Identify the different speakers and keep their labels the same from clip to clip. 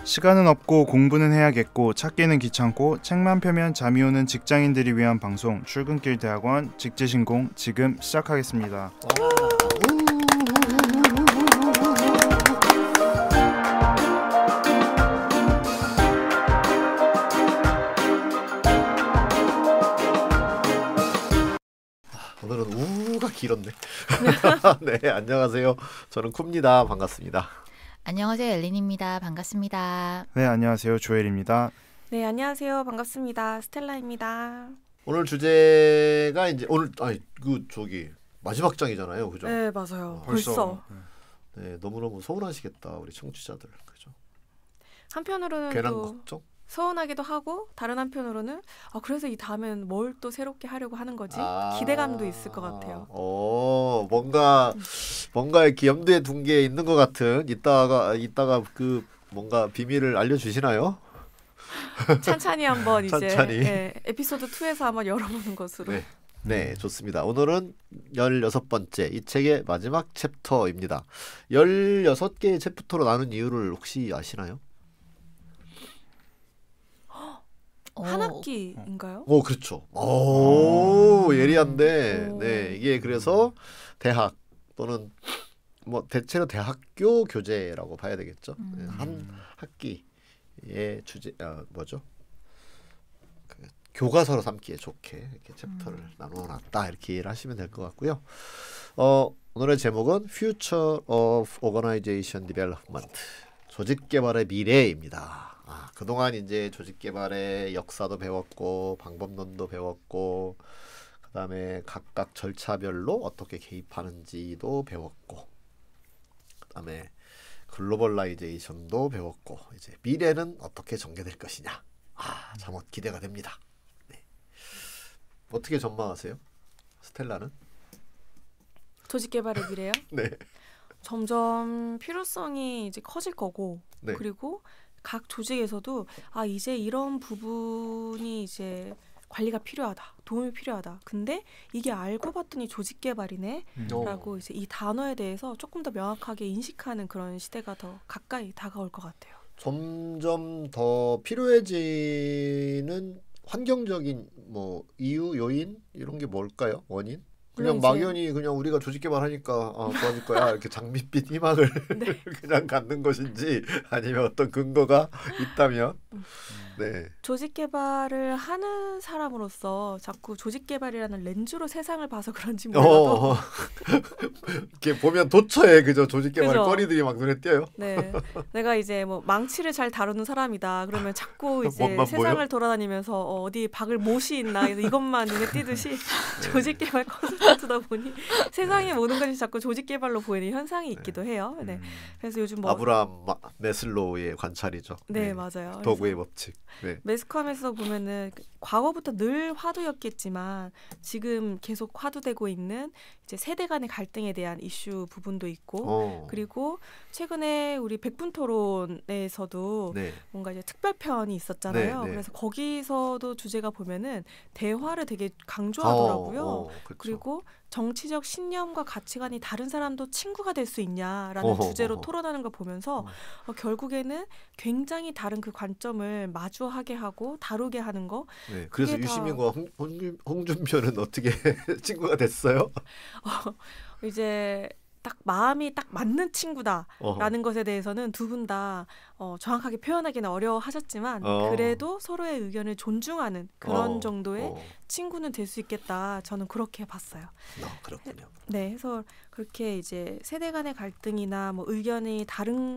Speaker 1: 시간은 없고 공부는 해야겠고 찾기는 귀찮고 책만 펴면 잠이 오는 직장인들이 위한 방송 출근길 대학원 직지신공 지금 시작하겠습니다.
Speaker 2: 오늘은 우가 길었네. 네, 안녕하세요. 저는 쿱니다. 반갑습니다.
Speaker 3: 안녕하세요. 엘린입니다. 반갑습니다.
Speaker 1: 네, 안녕하세요. 조엘입니다.
Speaker 4: 네, 안녕하세요. 반갑습니다. 스텔라입니다.
Speaker 2: 오늘 주제가 이제 오늘 마지막 장이잖아요, 그죠?
Speaker 4: 네, 맞아요. 벌써.
Speaker 2: 네, 너무너무 서운하시겠다 우리 청취자들, 그죠?
Speaker 4: 한편으로는
Speaker 2: 괜한
Speaker 4: 또
Speaker 2: 걱정?
Speaker 4: 서운하기도 하고 다른 한편으로는 그래서 이 다음엔 뭘 또 새롭게 하려고 하는 거지? 기대감도 있을 것 같아요.
Speaker 2: 뭔가 이렇게 염두에 둔 게 있는 것 같은 이따가 그 뭔가 비밀을 알려주시나요?
Speaker 4: 찬찬히 한번
Speaker 2: 찬찬히.
Speaker 4: 이제 에피소드 2에서 한번 열어보는 것으로.
Speaker 2: 네, 좋습니다. 오늘은 16번째 이 책의 마지막 챕터입니다. 16개의 챕터로 나눈 이유를 혹시 아시나요?
Speaker 4: 한 학기인가요?
Speaker 2: 그렇죠. 예리한데. 네, 이게 그래서 대학 또는 뭐 대체로 대학교 교재라고 봐야 되겠죠. 한 학기의 주제 뭐죠? 그 교과서로 삼기에 좋게 이렇게 챕터를 나눠놨다 이렇게 이해를 하시면 될 것 같고요. 오늘의 제목은 Future of Organization Development, 조직 개발의 미래입니다. 그동안 이제 조직 개발의 역사도 배웠고 방법론도 배웠고 그다음에 각각 절차별로 어떻게 개입하는지도 배웠고 그다음에 글로벌라이제이션도 배웠고 이제 미래는 어떻게 전개될 것이냐. 참혹 기대가 됩니다. 네. 어떻게 전망하세요? 스텔라는?
Speaker 4: 조직 개발의 미래요?
Speaker 2: 네.
Speaker 4: 점점 필요성이 이제 커질 거고
Speaker 2: 네.
Speaker 4: 그리고 각 조직에서도 이제 이런 부분이 이제 관리가 필요하다, 도움이 필요하다. 근데 이게 알고 봤더니 조직 개발이네 라고 이제 이 단어에 대해서 조금 더 명확하게 인식하는 그런 시대가 더 가까이 다가올 것 같아요.
Speaker 2: 점점 더 필요해지는 환경적인 뭐 이유, 요인 이런 게 뭘까요? 원인? 그냥 막연히 그냥 우리가 조직 개발하니까 도와줄 거야 이렇게 장밋빛 희망을
Speaker 4: 네.
Speaker 2: 그냥 갖는 것인지 아니면 어떤 근거가 있다면 네.
Speaker 4: 조직 개발을 하는 사람으로서 자꾸 조직 개발이라는 렌즈로 세상을 봐서 그런지 몰라도
Speaker 2: 이렇게 보면 도처에 그저 조직 개발
Speaker 4: 그죠?
Speaker 2: 거리들이 막 눈에 띄어요.
Speaker 4: 네, 내가 이제 뭐 망치를 잘 다루는 사람이다. 그러면 자꾸 이제
Speaker 2: 뭔만
Speaker 4: 세상을
Speaker 2: 보여?
Speaker 4: 돌아다니면서 어디 박을 못이 있나 이것만 눈에 띄듯이 조직 개발 컨설턴트다 보니 세상의 모든 것이 자꾸 조직 개발로 보이는 현상이 있기도 해요. 네, 그래서 요즘 뭐
Speaker 2: 아브라함 메슬로우의 관찰이죠.
Speaker 4: 네, 맞아요.
Speaker 2: 도구의 법칙. 네.
Speaker 4: 매스컴에서 보면은 과거부터 늘 화두였겠지만 지금 계속 화두되고 있는 이제 세대 간의 갈등에 대한 이슈 부분도 있고 그리고 최근에 우리 백분 토론에서도 뭔가 이제 특별편이 있었잖아요. 그래서 거기서도 주제가 보면은 대화를 되게 강조하더라고요. 그리고 정치적 신념과 가치관이 다른 사람도 친구가 될 수 있냐라는 주제로 토론하는 걸 보면서 결국에는 굉장히 다른 그 관점을 마주하게 하고 다루게 하는 거.
Speaker 2: 네, 그래서 유시민과 홍준표는 어떻게 친구가 됐어요?
Speaker 4: 이제 딱 마음이 딱 맞는 친구다라는 것에 대해서는 두 분 다 정확하게 표현하기는 어려워하셨지만 그래도 서로의 의견을 존중하는 그런 정도의 친구는 될 수 있겠다. 저는 그렇게 봤어요.
Speaker 2: 그렇군요.
Speaker 4: 네, 그래서 그렇게 이제 세대 간의 갈등이나 뭐 의견이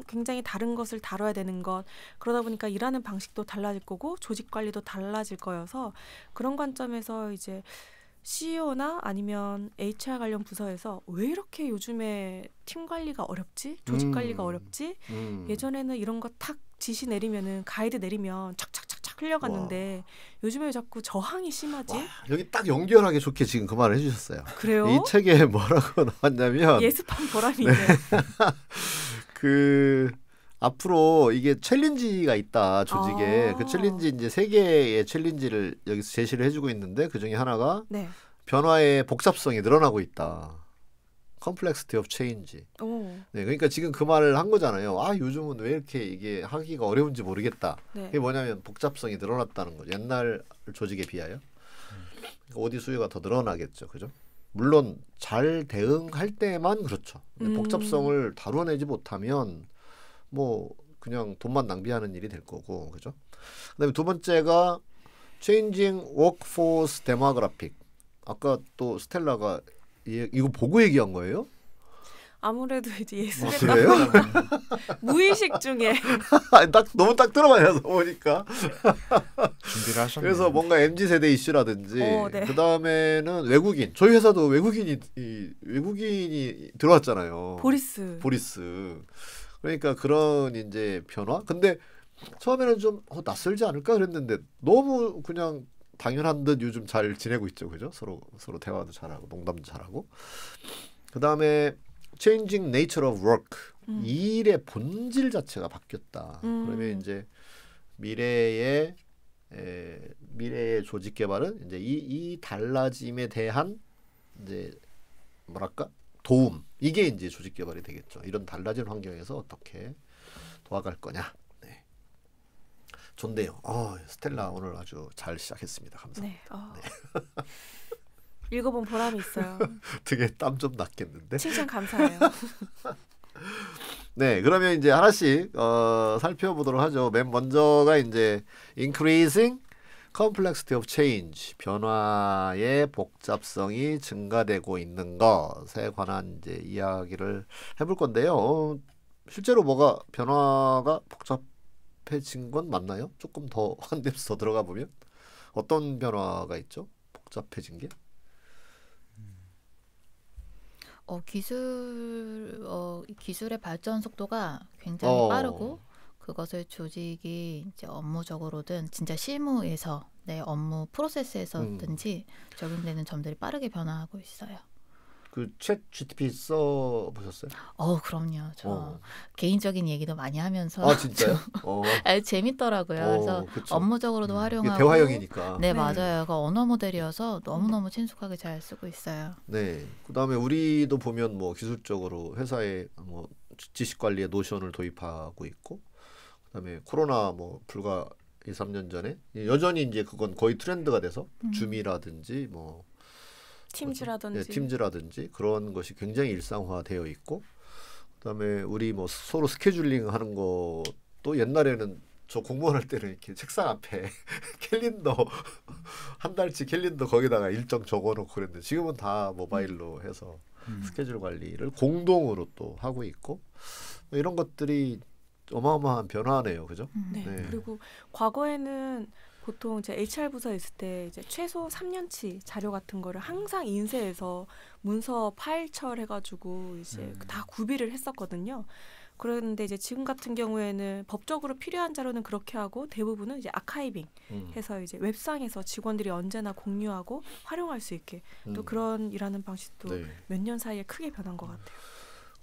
Speaker 4: 굉장히 다른 것을 다뤄야 되는 것, 그러다 보니까 일하는 방식도 달라질 거고 조직 관리도 달라질 거여서 그런 관점에서 이제 CEO나 아니면 HR 관련 부서에서 왜 이렇게 요즘에 팀 관리가 어렵지? 조직 관리가 어렵지? 예전에는 이런 거 탁 지시 내리면은 가이드 내리면 착착착착 흘려갔는데 요즘에 왜 자꾸 저항이 심하지?
Speaker 2: 여기 딱 연결하게 좋게 지금 그 말을 해주셨어요.
Speaker 4: 그래요?
Speaker 2: 이 책에 뭐라고 나왔냐면
Speaker 4: 예습한 보람이 있네.
Speaker 2: 앞으로 이게 챌린지가 있다 조직에. 그 챌린지 이제 3개의 챌린지를 여기서 제시를 해주고 있는데 그 중에 하나가 변화의 복잡성이 늘어나고 있다. complexity of change.
Speaker 4: 오.
Speaker 2: 네, 그러니까 지금 그 말을 한 거잖아요. 아, 요즘은 왜 이렇게 이게 하기가 어려운지 모르겠다.
Speaker 4: 네.
Speaker 2: 이게 뭐냐면 복잡성이 늘어났다는 거죠. 옛날 조직에 비하여. 어디 수요가 더 늘어나겠죠, 그죠? 물론 잘 대응할 때만 그렇죠. 복잡성을 다뤄내지 못하면 뭐 그냥 돈만 낭비하는 일이 될 거고, 그죠? 그다음에 두 번째가 changing workforce demographic. 아까 또 스텔라가 이거 보고 얘기한 거예요?
Speaker 4: 아무래도 이제 예술의
Speaker 2: 그래요?
Speaker 4: 무의식 중에
Speaker 2: 딱 너무 딱 들어가서 보니까
Speaker 1: 준비를 하셨네요.
Speaker 2: 그래서 뭔가 MZ 세대 이슈라든지
Speaker 4: 네.
Speaker 2: 그 다음에는 외국인. 저희 회사도 외국인이 들어왔잖아요.
Speaker 4: 보리스.
Speaker 2: 그러니까 그런 이제 변화. 근데 처음에는 좀 낯설지 않을까 그랬는데 너무 그냥 당연한 듯 요즘 잘 지내고 있죠, 그죠? 서로 대화도 잘하고 농담도 잘하고. 그 다음에 changing nature of work. 이 일의 본질 자체가 바뀌었다. 그러면 이제 미래의 조직 개발은 이제 이 달라짐에 대한 이제 뭐랄까 도움, 이게 이제 조직 개발이 되겠죠. 이런 달라진 환경에서 어떻게 도와갈 거냐. 네. 좋네요. 스텔라 오늘 아주 잘 시작했습니다. 감사합니다.
Speaker 4: 네. 읽어본 보람이 있어요.
Speaker 2: 되게 땀 좀 났겠는데.
Speaker 4: 칭찬 감사해요.
Speaker 2: 네, 그러면 이제 하나씩 살펴보도록 하죠. 맨 먼저가 이제 increasing complexity of change, 변화의 복잡성이 증가되고 있는 것에 관한 이제 이야기를 해볼 건데요. 실제로 뭐가 변화가 복잡해진 건 맞나요? 조금 더 한 뎁스 더 들어가 보면 어떤 변화가 있죠? 복잡해진 게?
Speaker 3: 기술의 발전 속도가 굉장히 빠르고 그것을 조직이 이제 업무적으로든 진짜 실무에서 내 업무 프로세스에서든지 적용되는 점들이 빠르게 변화하고 있어요.
Speaker 2: 그 챗 GTP 써 보셨어요?
Speaker 3: 그럼요. 저 개인적인 얘기도 많이 하면서
Speaker 2: 진짜요?
Speaker 3: 재밌더라고요. 그래서
Speaker 2: 그쵸.
Speaker 3: 업무적으로도 활용하고
Speaker 2: 대화형이니까.
Speaker 3: 네, 맞아요. 그 언어 모델이어서 너무너무 친숙하게 잘 쓰고 있어요.
Speaker 2: 네. 그다음에 우리도 보면 뭐 기술적으로 회사에 뭐 지식 관리의 노션을 도입하고 있고, 그다음에 코로나 뭐 불과 2-3년 전에 여전히 이제 그건 거의 트렌드가 돼서 줌이라든지 뭐 팀즈라든지 그런 것이 굉장히 일상화되어 있고, 그다음에 우리 뭐 서로 스케줄링 하는 것도 옛날에는 저 공무원 할 때는 이렇게 책상 앞에 캘린더 한 달치 캘린더 거기다가 일정 적어놓고 그랬는데 지금은 다 모바일로 해서 스케줄 관리를 공동으로 또 하고 있고, 이런 것들이 어마어마한 변화네요, 그죠?
Speaker 4: 네. 그리고 과거에는 보통 이제 HR 부서에 있을 때 이제 최소 3년치 자료 같은 거를 항상 인쇄해서 문서 파일처 해가지고 이제 다 구비를 했었거든요. 그런데 이제 지금 같은 경우에는 법적으로 필요한 자료는 그렇게 하고 대부분은 이제 아카이빙 해서 이제 웹상에서 직원들이 언제나 공유하고 활용할 수 있게 또 그런 일하는 방식도 몇 년 사이에 크게 변한 것 같아요.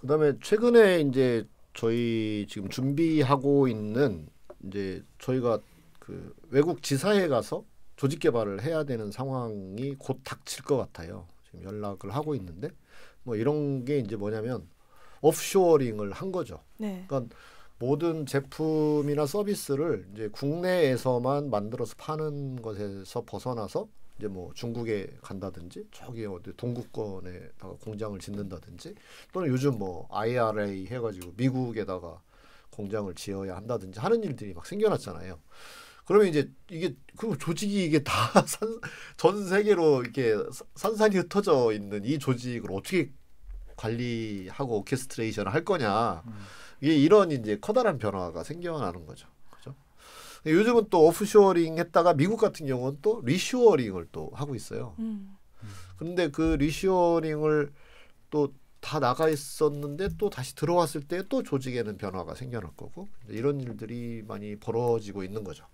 Speaker 2: 그다음에 최근에 이제 저희 지금 준비하고 있는 이제 저희가 그 외국 지사에 가서 조직 개발을 해야 되는 상황이 곧 닥칠 것 같아요. 지금 연락을 하고 있는데 뭐 이런 게 이제 뭐냐면 오프쇼어링을 한 거죠.
Speaker 4: 네.
Speaker 2: 그러니까 모든 제품이나 서비스를 이제 국내에서만 만들어서 파는 것에서 벗어나서 이제 뭐 중국에 간다든지 저기 어디 동구권에다가 공장을 짓는다든지 또는 요즘 뭐 IRA 해가지고 미국에다가 공장을 지어야 한다든지 하는 일들이 막 생겨났잖아요. 그러면 이제 이게 그 조직이 이게 다 전 세계로 이렇게 산산이 흩어져 있는 이 조직을 어떻게 관리하고 오케스트레이션을 할 거냐. 이게 이런 이제 커다란 변화가 생겨나는 거죠. 그죠? 요즘은 또 오프쇼어링 했다가 미국 같은 경우는 또 리쇼어링을 또 하고 있어요. 그런데 그 리쇼어링을 또 다 나가 있었는데 또 다시 들어왔을 때 또 조직에는 변화가 생겨날 거고, 이런 일들이 많이 벌어지고 있는 거죠.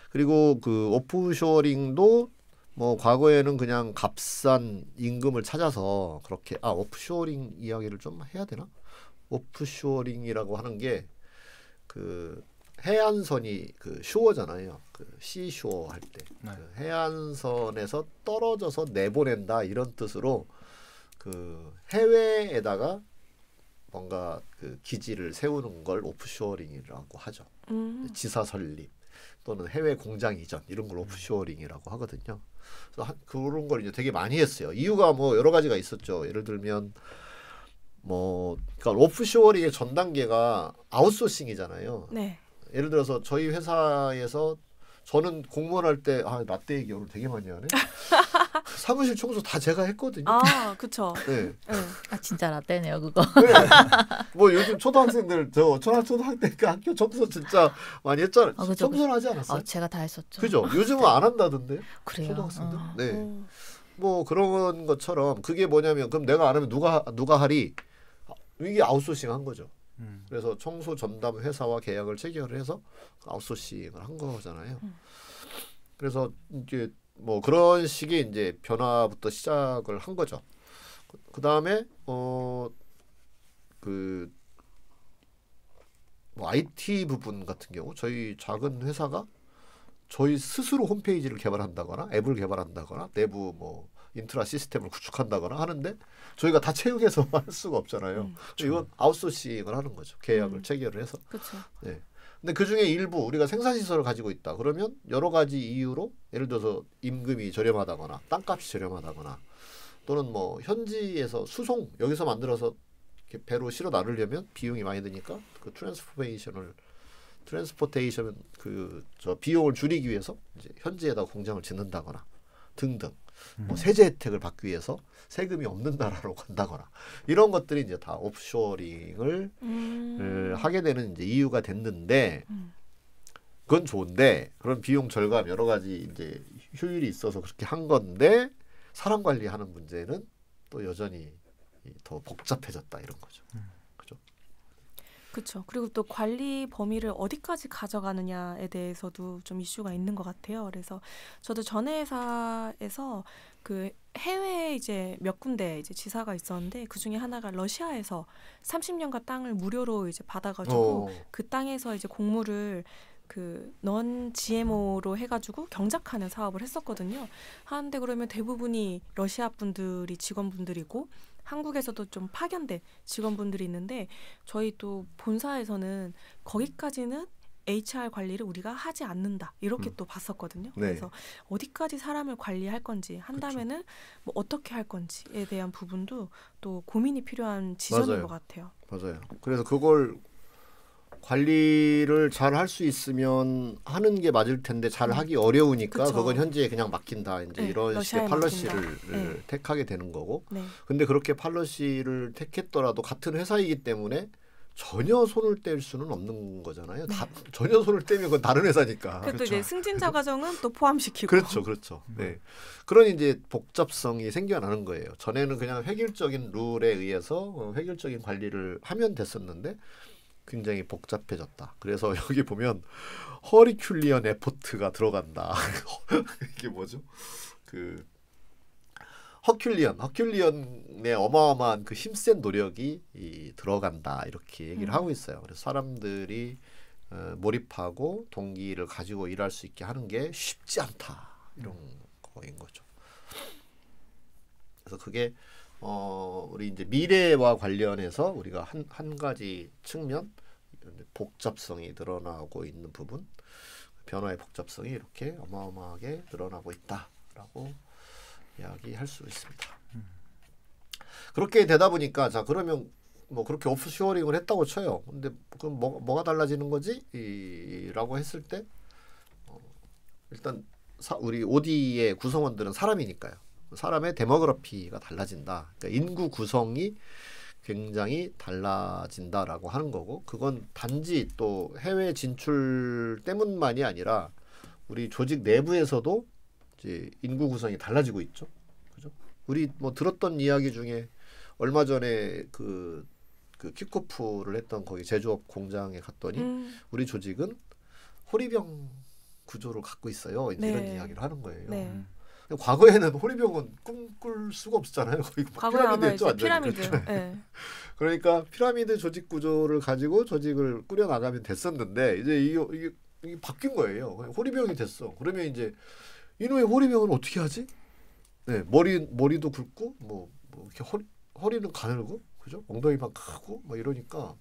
Speaker 2: 그리고 그 오프쇼어링도 뭐 과거에는 그냥 값싼 임금을 찾아서 그렇게 오프쇼어링 이야기를 좀 해야 되나? 오프쇼어링이라고 하는 게 그 해안선이 그 쇼어잖아요. 그 시쇼어 할 때 그 해안선에서 떨어져서 내보낸다 이런 뜻으로 그 해외에다가 뭔가 그 기지를 세우는 걸 오프쇼어링이라고 하죠. 지사 설립 또는 해외 공장 이전 이런 걸 오프쇼어링이라고 하거든요. 그래서 그런 걸 이제 되게 많이 했어요. 이유가 뭐 여러 가지가 있었죠. 예를 들면 뭐 그러니까 오프쇼어링의 전 단계가 아웃소싱이잖아요.
Speaker 4: 네.
Speaker 2: 예를 들어서 저희 회사에서 저는 공무원 할 때 라떼 얘기 오늘 되게 많이 하네. 사무실 청소 다 제가 했거든요.
Speaker 4: 아, 그쵸.
Speaker 2: 네.
Speaker 4: 네.
Speaker 3: 아 진짜 라떼네요 그거.
Speaker 2: 네. 뭐 요즘 초등학생들 저 초등학생 그 학교 청소 진짜 많이 했잖아요.
Speaker 3: 그죠,
Speaker 2: 청소를 하지 않았어요?
Speaker 3: 제가 다 했었죠.
Speaker 2: 그죠? 요즘은 안 한다던데.
Speaker 3: 그래요.
Speaker 2: 초등학생들. 네. 뭐 그런 것처럼 그게 뭐냐면 그럼 내가 안 하면 누가 하리? 이게 아웃소싱 한 거죠. 그래서 청소 전담 회사와 계약을 체결을 해서 아웃소싱을 한 거잖아요. 그래서 이제 뭐 그런 식의 이제 변화부터 시작을 한 거죠. 그 다음에 그 뭐 IT 부분 같은 경우 저희 작은 회사가 저희 스스로 홈페이지를 개발한다거나 앱을 개발한다거나 내부 뭐 인트라 시스템을 구축한다거나 하는데 저희가 다 채용해서 할 수가 없잖아요. 이건 아웃소싱을 하는 거죠. 계약을 체결을 해서.
Speaker 4: 그렇죠.
Speaker 2: 네. 근데 그 중에 일부 우리가 생산 시설을 가지고 있다. 그러면 여러 가지 이유로 예를 들어서 임금이 저렴하다거나 땅값이 저렴하다거나 또는 뭐 현지에서 수송 여기서 만들어서 이렇게 배로 실어 나르려면 비용이 많이 드니까 그 트랜스포테이션 그 저 비용을 줄이기 위해서 이제 현지에다 공장을 짓는다거나 등등. 뭐 세제 혜택을 받기 위해서 세금이 없는 나라로 간다거나 이런 것들이 이제 다 오프쇼어링을 하게 되는 이제 이유가 됐는데 그건 좋은데 그런 비용 절감 여러 가지 이제 효율이 있어서 그렇게 한 건데 사람 관리하는 문제는 또 여전히 더 복잡해졌다 이런 거죠. 그죠?
Speaker 4: 그렇죠. 그리고 또 관리 범위를 어디까지 가져가느냐에 대해서도 좀 이슈가 있는 것 같아요. 그래서 저도 전에 회사에서 그 해외에 이제 몇 군데 이제 지사가 있었는데 그 중에 하나가 러시아에서 30년간 땅을 무료로 이제 받아가지고 그 땅에서 이제 곡물을 그 넌 GMO로 해가지고 경작하는 사업을 했었거든요. 하는데 그러면 대부분이 러시아 분들이 직원분들이고 한국에서도 좀 파견된 직원분들이 있는데 저희 또 본사에서는 거기까지는 HR 관리를 우리가 하지 않는다 이렇게 또 봤었거든요.
Speaker 2: 네.
Speaker 4: 그래서 어디까지 사람을 관리할 건지 한다면은 뭐 어떻게 할 건지에 대한 부분도 또 고민이 필요한 지점인
Speaker 2: 맞아요.
Speaker 4: 것 같아요.
Speaker 2: 맞아요. 그래서 그걸 관리를 잘 할 수 있으면 하는 게 맞을 텐데 잘 하기 어려우니까
Speaker 4: 그쵸.
Speaker 2: 그건 현지에 그냥 맡긴다. 이제
Speaker 4: 네,
Speaker 2: 이런 식의
Speaker 4: 러시아에
Speaker 2: 팔러시를
Speaker 4: 맡긴다. 네.
Speaker 2: 택하게 되는 거고.
Speaker 4: 네.
Speaker 2: 근데 그렇게 팔러시를 택했더라도 같은 회사이기 때문에 전혀 손을 뗄 수는 없는 거잖아요. 전혀 손을 떼면 그건 다른 회사니까.
Speaker 4: 그것도 이제 승진자 과정은 또 포함시키고.
Speaker 2: 그렇죠. 네. 그런 이제 복잡성이 생겨나는 거예요. 전에는 그냥 획일적인 룰에 의해서 획일적인 관리를 하면 됐었는데 굉장히 복잡해졌다. 그래서 여기 보면 허리큘리언 에포트가 들어간다. 이게 뭐죠? 그 허큘리언의 어마어마한 그 힘센 노력이 들어간다 이렇게 얘기를 하고 있어요. 그래서 사람들이 몰입하고 동기를 가지고 일할 수 있게 하는 게 쉽지 않다 이런 거인 거죠. 그래서 그게 우리 이제 미래와 관련해서 우리가 한 가지 측면 복잡성이 늘어나고 있는 부분, 변화의 복잡성이 이렇게 어마어마하게 늘어나고 있다라고 이야기할 수 있습니다. 그렇게 되다 보니까 자 그러면 뭐 그렇게 오프쇼어링을 했다고 쳐요. 근데 그럼 뭐가 달라지는 거지? 라고 했을 때 일단 우리 OD의 구성원들은 사람이니까요. 사람의 데모그래피가 달라진다. 그러니까 인구 구성이 굉장히 달라진다라고 하는 거고 그건 단지 또 해외 진출 때문만이 아니라 우리 조직 내부에서도 이제 인구 구성이 달라지고 있죠. 그죠? 우리 뭐 들었던 이야기 중에 얼마 전에 그 킥오프를 했던 거기 제조업 공장에 갔더니 우리 조직은 호리병 구조를 갖고 있어요. 이제 이런 이야기를 하는 거예요.
Speaker 4: 네.
Speaker 2: 과거에는 호리병은 꿈꿀 수가 없었잖아요. 거의
Speaker 4: 과거에 아마 이제
Speaker 2: 피라미드.
Speaker 4: 피라미드. 네.
Speaker 2: 그러니까 피라미드 조직 구조를 가지고 조직을 꾸려 나가면 됐었는데 이제 이게 바뀐 거예요. 호리병이 됐어. 그러면 이제 이놈의 호리병은 어떻게 하지? 네, 머리도 굵고 뭐 뭐 이렇게 허리는 가늘고 그죠? 엉덩이만 크고 막 이러니까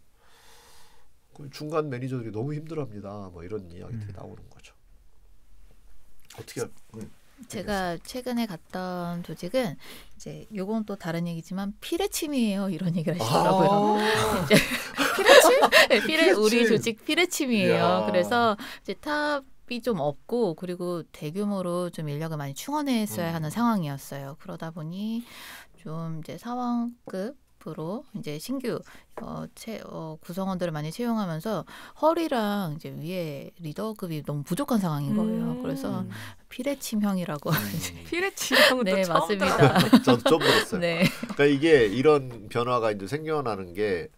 Speaker 2: 그 중간 매니저들이 너무 힘들어합니다. 뭐 이런 이야기들이 나오는 거죠. 어떻게
Speaker 3: 제가 최근에 갔던 조직은 이제 요건 또 다른 얘기지만 피레침이에요 이런 얘기를 하시더라고요. 이제 피레침? 네, 피레 우리 조직 피레침이에요.
Speaker 2: 야.
Speaker 3: 그래서 이제 탑이 좀 없고 그리고 대규모로 좀 인력을 많이 충원했어야 하는 상황이었어요. 그러다 보니 좀 이제 사원급으로 이제 신규 구성원들을 많이 채용하면서 허리랑 이제 위에 리더급이 너무 부족한 상황인 거예요. 그래서 피레침형이라고
Speaker 4: 피레침형은
Speaker 3: 네,
Speaker 4: 또 처음
Speaker 3: 맞습니다.
Speaker 2: 저도 좀 들었어요.
Speaker 3: 네.
Speaker 2: 그러니까 이게 이런 변화가 이제 생겨나는 게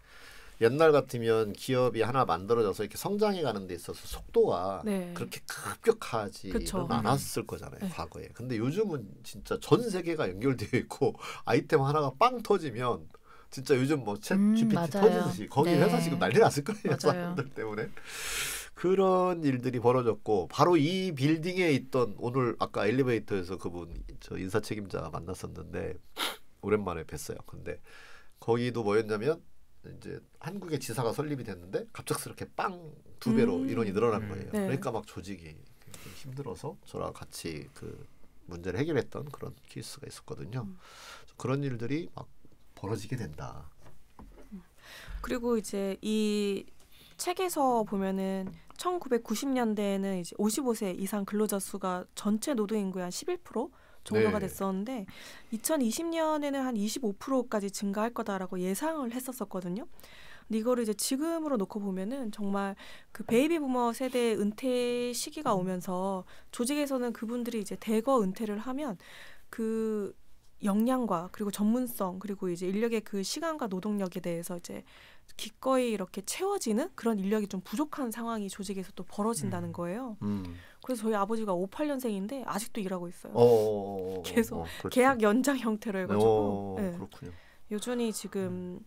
Speaker 2: 옛날 같으면 기업이 하나 만들어져서 이렇게 성장해 가는 데 있어서 속도가
Speaker 4: 네.
Speaker 2: 그렇게 급격하지는
Speaker 4: 그쵸.
Speaker 2: 않았을 거잖아요.
Speaker 4: 네.
Speaker 2: 과거에. 근데 요즘은 진짜 전 세계가 연결되어 있고 아이템 하나가 빵 터지면 진짜 요즘 뭐 챗 GPT
Speaker 3: 맞아요.
Speaker 2: 터지듯이 거기
Speaker 3: 네.
Speaker 2: 회사 지금 난리 났을 거예요.
Speaker 3: 맞아요.
Speaker 2: 사람들 때문에. 그런 일들이 벌어졌고 바로 이 빌딩에 있던 오늘 아까 엘리베이터에서 그분 저 인사 책임자 만났었는데 오랜만에 뵀어요. 근데 거기도 뭐였냐면 이제 한국의 지사가 설립이 됐는데 갑작스럽게 빵 2배로 인원이 늘어난 거예요.
Speaker 4: 네.
Speaker 2: 그러니까 막 조직이 굉장히 힘들어서 저랑 같이 그 문제를 해결했던 그런 케이스가 있었거든요. 그런 일들이 막 벌어지게 된다.
Speaker 4: 그리고 이제 이 책에서 보면은 1990년대에는 이제 55세 이상 근로자 수가 전체 노동 인구의 한 11% 정도가
Speaker 2: 네.
Speaker 4: 됐었는데 2020년에는 한 25%까지 증가할 거다라고 예상을 했었거든요. 근데 이거를 이제 지금으로 놓고 보면은 정말 그 베이비 부머 세대의 은퇴 시기가 오면서 조직에서는 그분들이 이제 대거 은퇴를 하면 그 역량과 그리고 전문성 그리고 이제 인력의 그 시간과 노동력에 대해서 이제 기꺼이 이렇게 채워지는 그런 인력이 좀 부족한 상황이 조직에서 또 벌어진다는 거예요. 그래서 저희 아버지가 58년생인데 아직도 일하고 있어요. 계속
Speaker 2: 그렇죠.
Speaker 4: 계약 연장 형태로 해가지고 네.
Speaker 2: 그렇군요.
Speaker 4: 여전히 지금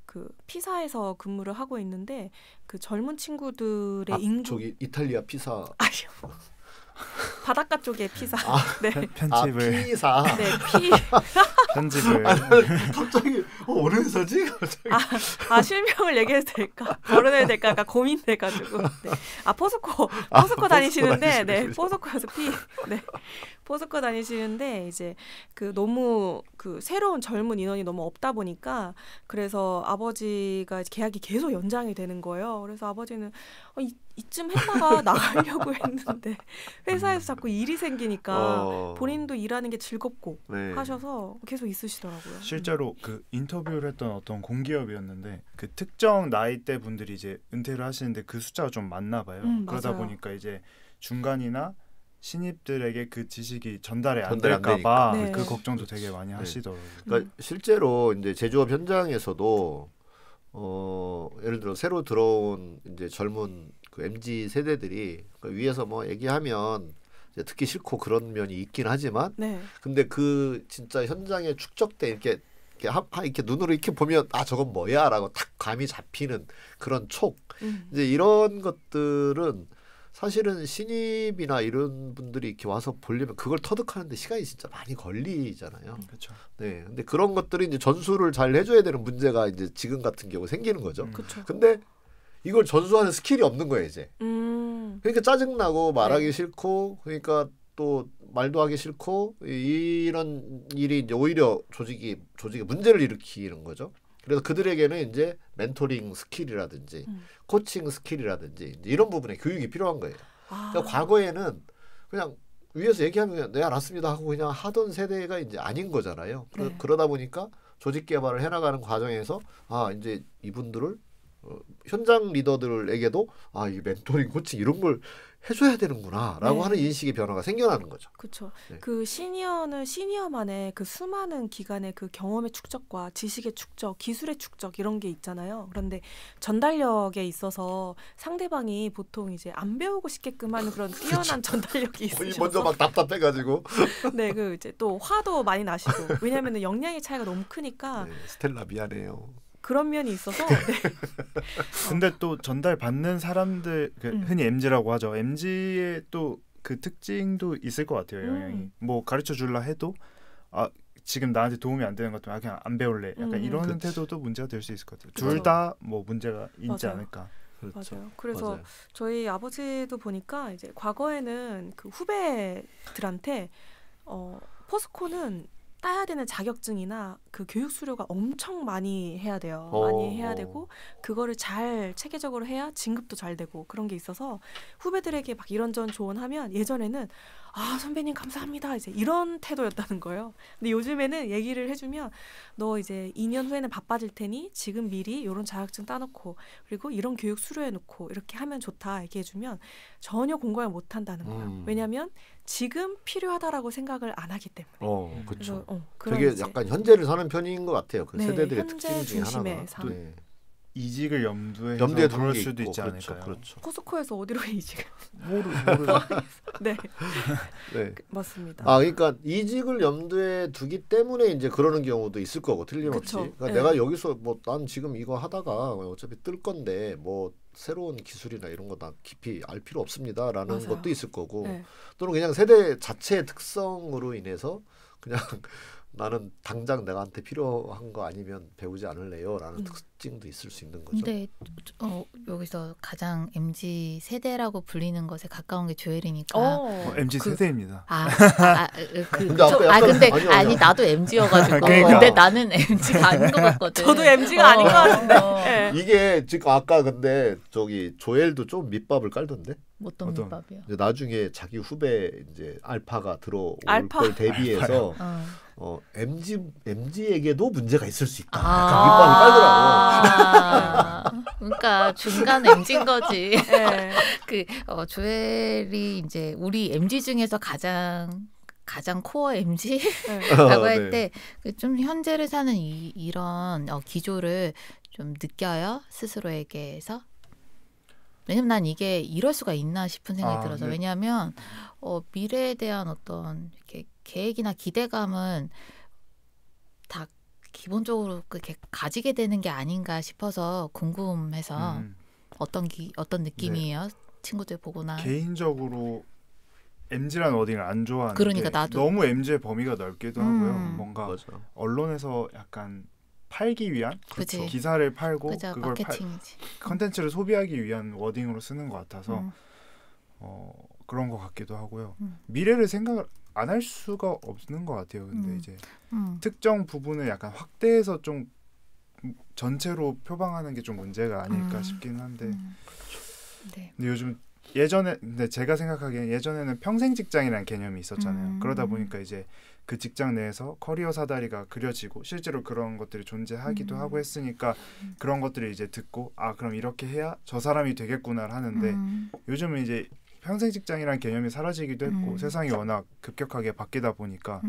Speaker 4: 그 피사에서 근무를 하고 있는데 그 젊은 친구들의 인구
Speaker 2: 저기 이탈리아 피사
Speaker 4: 아니요. 바닷가 쪽에 피사. 네.
Speaker 1: 편집을
Speaker 2: 피사.
Speaker 4: 네, 피.
Speaker 1: 편집을
Speaker 2: 갑자기 어느 회사지? 갑자기.
Speaker 4: 실명을 얘기해도 될까? 거론해도 될까? 약간 고민돼가지고. 네. 포스코 다니시는데, 네, 포스코에서 네, 포스코 다니시는데 이제 그 너무 그 새로운 젊은 인원이 너무 없다 보니까 그래서 아버지가 계약이 계속 연장이 되는 거예요. 그래서 아버지는 이쯤 했다가 나가려고 했는데 회사에서 자꾸 일이 생기니까 본인도 일하는 게 즐겁고
Speaker 2: 네.
Speaker 4: 하셔서 계속 있으시더라고요.
Speaker 1: 실제로 그 인터뷰를 했던 어떤 공기업이었는데 그 특정 나이대 분들이 이제 은퇴를 하시는데 그 숫자가 좀 많나 봐요. 그러다
Speaker 4: 맞아요.
Speaker 1: 보니까 이제 중간이나 신입들에게 그 지식이 전달이 안
Speaker 2: 전달이 안
Speaker 1: 될까봐
Speaker 4: 되니까.
Speaker 1: 그
Speaker 4: 네.
Speaker 1: 걱정도 되게 많이 하시더라고요.
Speaker 2: 그러니까 실제로 이제 제조업 현장에서도 예를 들어 새로 들어온 이제 젊은 그 MZ 세대들이 그러니까 위에서 뭐 얘기하면 이제 듣기 싫고 그런 면이 있긴 하지만,
Speaker 4: 네.
Speaker 2: 근데 그 진짜 현장에 축적돼 이렇게 눈으로 이렇게 보면 저건 뭐야라고 딱 감이 잡히는 그런 촉. 이제 이런 것들은 사실은 신입이나 이런 분들이 이렇게 와서 보려면 그걸 터득하는데 시간이 진짜 많이 걸리잖아요.
Speaker 1: 그렇죠.
Speaker 2: 네, 근데 그런 것들이 이제 전수를 잘 해줘야 되는 문제가 이제 지금 같은 경우 생기는 거죠.
Speaker 4: 그렇죠.
Speaker 2: 근데 이걸 전수하는 스킬이 없는 거예요 이제. 그러니까 짜증나고 말하기
Speaker 4: 네.
Speaker 2: 싫고, 그러니까 또 말도 하기 싫고, 이런 일이 이제 오히려 조직에 문제를 일으키는 거죠. 그래서 그들에게는 이제 멘토링 스킬이라든지 코칭 스킬이라든지 이제 이런 부분에 교육이 필요한 거예요. 그러니까 과거에는 그냥 위에서 얘기하면 그냥 네 알았습니다 하고 그냥 하던 세대가 이제 아닌 거잖아요.
Speaker 4: 네.
Speaker 2: 그러다 보니까 조직 개발을 해나가는 과정에서 이제 이분들을 현장 리더들에게도 이 멘토링 코칭 이런 걸 해줘야 되는구나라고
Speaker 4: 네.
Speaker 2: 하는 인식의 변화가 생겨나는 거죠.
Speaker 4: 그렇죠.
Speaker 2: 네.
Speaker 4: 그 시니어는 시니어만의 그 수많은 기간의 그 경험의 축적과 지식의 축적, 기술의 축적 이런 게 있잖아요. 그런데 전달력에 있어서 상대방이 보통 이제 안 배우고 싶게끔 하는 그런 뛰어난 전달력이 있으셔서
Speaker 2: 먼저 막 답답해가지고
Speaker 4: 네, 그 이제 또 화도 많이 나시고 왜냐하면 역량의 차이가 너무 크니까
Speaker 2: 스텔라 미안해요.
Speaker 4: 그런 면이 있어서 네.
Speaker 1: 근데 또 전달 받는 사람들 흔히 MZ라고 하죠. MZ의 또 그 특징도 있을 것 같아요. 영향이. 뭐 가르쳐 줄라 해도 지금 나한테 도움이 안 되는 것 같으면 그냥 안 배울래. 약간 이런
Speaker 2: 그치.
Speaker 1: 태도도 문제가 될 수 있을 것 같아요.
Speaker 2: 그쵸.
Speaker 1: 둘 다 뭐 문제가 있지
Speaker 4: 맞아요.
Speaker 1: 않을까.
Speaker 2: 그렇죠.
Speaker 4: 맞아요. 그래서
Speaker 2: 맞아요.
Speaker 4: 저희 아버지도 보니까 이제 과거에는 그 후배들한테 포스코는 따야 되는 자격증이나 그 교육 수료가 엄청 많이 해야 돼요. 많이 해야 되고 그거를 잘 체계적으로 해야 진급도 잘 되고 그런 게 있어서 후배들에게 막 이런저런 조언하면 예전에는 아 선배님 감사합니다 이제 이런 태도였다는 거예요. 근데 요즘에는 얘기를 해주면 너 이제 2년 후에는 바빠질 테니 지금 미리 이런 자격증 따놓고 그리고 이런 교육 수료해놓고 이렇게 하면 좋다 얘기해주면 전혀 공감을 못한다는 거예요. 왜냐하면 지금 필요하다라고 생각을 안 하기 때문에.
Speaker 2: 그렇죠.
Speaker 4: 그런
Speaker 2: 되게
Speaker 4: 이제
Speaker 2: 약간 현재를 사는 편인 것 같아요. 그
Speaker 4: 네,
Speaker 2: 세대들의
Speaker 4: 현재
Speaker 2: 특징 중에
Speaker 4: 중심의
Speaker 2: 하나가.
Speaker 4: 삶.
Speaker 2: 네.
Speaker 1: 이직을 염두에
Speaker 2: 염두에
Speaker 1: 해서
Speaker 2: 두는
Speaker 1: 그럴
Speaker 2: 게
Speaker 1: 수도
Speaker 2: 있고,
Speaker 1: 있지
Speaker 2: 그렇죠,
Speaker 1: 않을까요?
Speaker 2: 그렇죠.
Speaker 4: 포스코에서 어디로 이직을?
Speaker 1: 모르.
Speaker 4: 네,
Speaker 2: 네.
Speaker 4: 맞습니다.
Speaker 2: 그러니까 이직을 염두에 두기 때문에 이제 그러는 경우도 있을 거고 틀림없이.
Speaker 4: 그쵸.
Speaker 2: 그러니까
Speaker 4: 네.
Speaker 2: 내가 여기서 뭐 난 지금 이거 하다가 어차피 뜰 건데 뭐 새로운 기술이나 이런 거 나 깊이 알 필요 없습니다라는
Speaker 4: 맞아요.
Speaker 2: 것도 있을 거고
Speaker 4: 네.
Speaker 2: 또는 그냥 세대 자체의 특성으로 인해서 그냥 나는 당장 내가한테 필요한 거 아니면 배우지 않을래요라는 특징도 있을 수 있는 거죠.
Speaker 3: 근데 여기서 가장 MZ 세대라고 불리는 것에 가까운 게 조엘이니까.
Speaker 1: MZ 세대입니다.
Speaker 2: 근데 아까 약간- 아니요.
Speaker 3: 아니 나도 MZ여가지고.
Speaker 1: 그러니까.
Speaker 3: 근데 나는 MZ가 아닌 것 같거든.
Speaker 4: 저도 MZ가 아닌 것 같은데. 네.
Speaker 2: 이게 지금 아까 근데 저기 조엘도 좀 밑밥을 깔던데.
Speaker 3: 어떤
Speaker 1: 어떤-
Speaker 3: 밑밥이요?
Speaker 2: 이제 나중에 자기 후배 이제 알파가 들어올
Speaker 4: 알파?
Speaker 2: 걸 대비해서 MZ에게도 문제가 있을 수 있다. 약간 밑밥을 깔더라고.
Speaker 3: 그러니까 중간 MZ인 거지.
Speaker 4: 네.
Speaker 3: 조엘이 이제 우리 MZ 중에서 가장 코어 MZ라고
Speaker 4: 네.
Speaker 3: 할 때 좀 현재를 사는 이런 기조를 좀 느껴요 스스로에게서. 왜냐면 난 이게 이럴 수가 있나 싶은 생각이 들어서.
Speaker 1: 네.
Speaker 3: 왜냐하면 미래에 대한 어떤 이렇게 계획이나 기대감은 다 기본적으로 그렇게 가지게 되는 게 아닌가 싶어서 궁금해서 어떤 느낌이에요? 친구들 보거나.
Speaker 1: 개인적으로 MZ라는 워딩을 안 좋아하는
Speaker 3: 그러니까
Speaker 1: 게
Speaker 3: 나도.
Speaker 1: 너무 MZ의 범위가 넓기도 하고요. 뭔가
Speaker 2: 맞아.
Speaker 1: 언론에서 약간 팔기 위한
Speaker 3: 그치.
Speaker 1: 기사를 팔고
Speaker 3: 그죠,
Speaker 1: 그걸
Speaker 3: 마케팅이지.
Speaker 1: 컨텐츠를 소비하기 위한 워딩으로 쓰는 것 같아서 그런 것 같기도 하고요. 미래를 생각을 안 할 수가 없는 것 같아요. 근데 이제 특정 부분을 약간 확대해서 좀 전체로 표방하는 게 좀 문제가 아닐까 싶긴 한데.
Speaker 3: 네.
Speaker 1: 근데 요즘 근데 제가 생각하기엔 예전에는 평생 직장이라는 개념이 있었잖아요. 그러다 보니까 이제 그 직장 내에서 커리어 사다리가 그려지고 실제로 그런 것들이 존재하기도 하고 했으니까 그런 것들을 이제 듣고 그럼 이렇게 해야 저 사람이 되겠구나 하는데 요즘은 이제 평생 직장이라는 개념이 사라지기도 했고 세상이 워낙 급격하게 바뀌다 보니까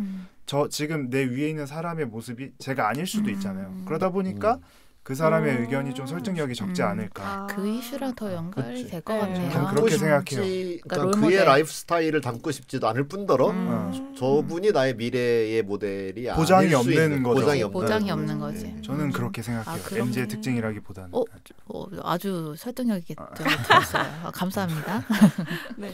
Speaker 1: 지금 내 위에 있는 사람의 모습이 제가 아닐 수도 있잖아요. 그러다 보니까 그 사람의 의견이 좀 설득력이 적지 않을까.
Speaker 3: 그 이슈랑 더 연결이
Speaker 2: 그치.
Speaker 3: 될 것
Speaker 4: 네.
Speaker 3: 같네요.
Speaker 1: 저는 그렇게 생각해요.
Speaker 3: 그러니까
Speaker 2: 그러니까 그의 라이프 스타일을 담고 싶지도 않을 뿐더러 저분이 나의 미래의 모델이
Speaker 1: 보장이
Speaker 2: 아닐 수
Speaker 1: 없는
Speaker 2: 있는
Speaker 1: 거죠.
Speaker 3: 보장이 없는 거지.
Speaker 1: 네, 저는 그렇게 생각해요.
Speaker 3: 그럼-
Speaker 1: MZ의 특징이라기보다는.
Speaker 3: 아주 설득력 있게 들었어요. 감사합니다.
Speaker 4: 네.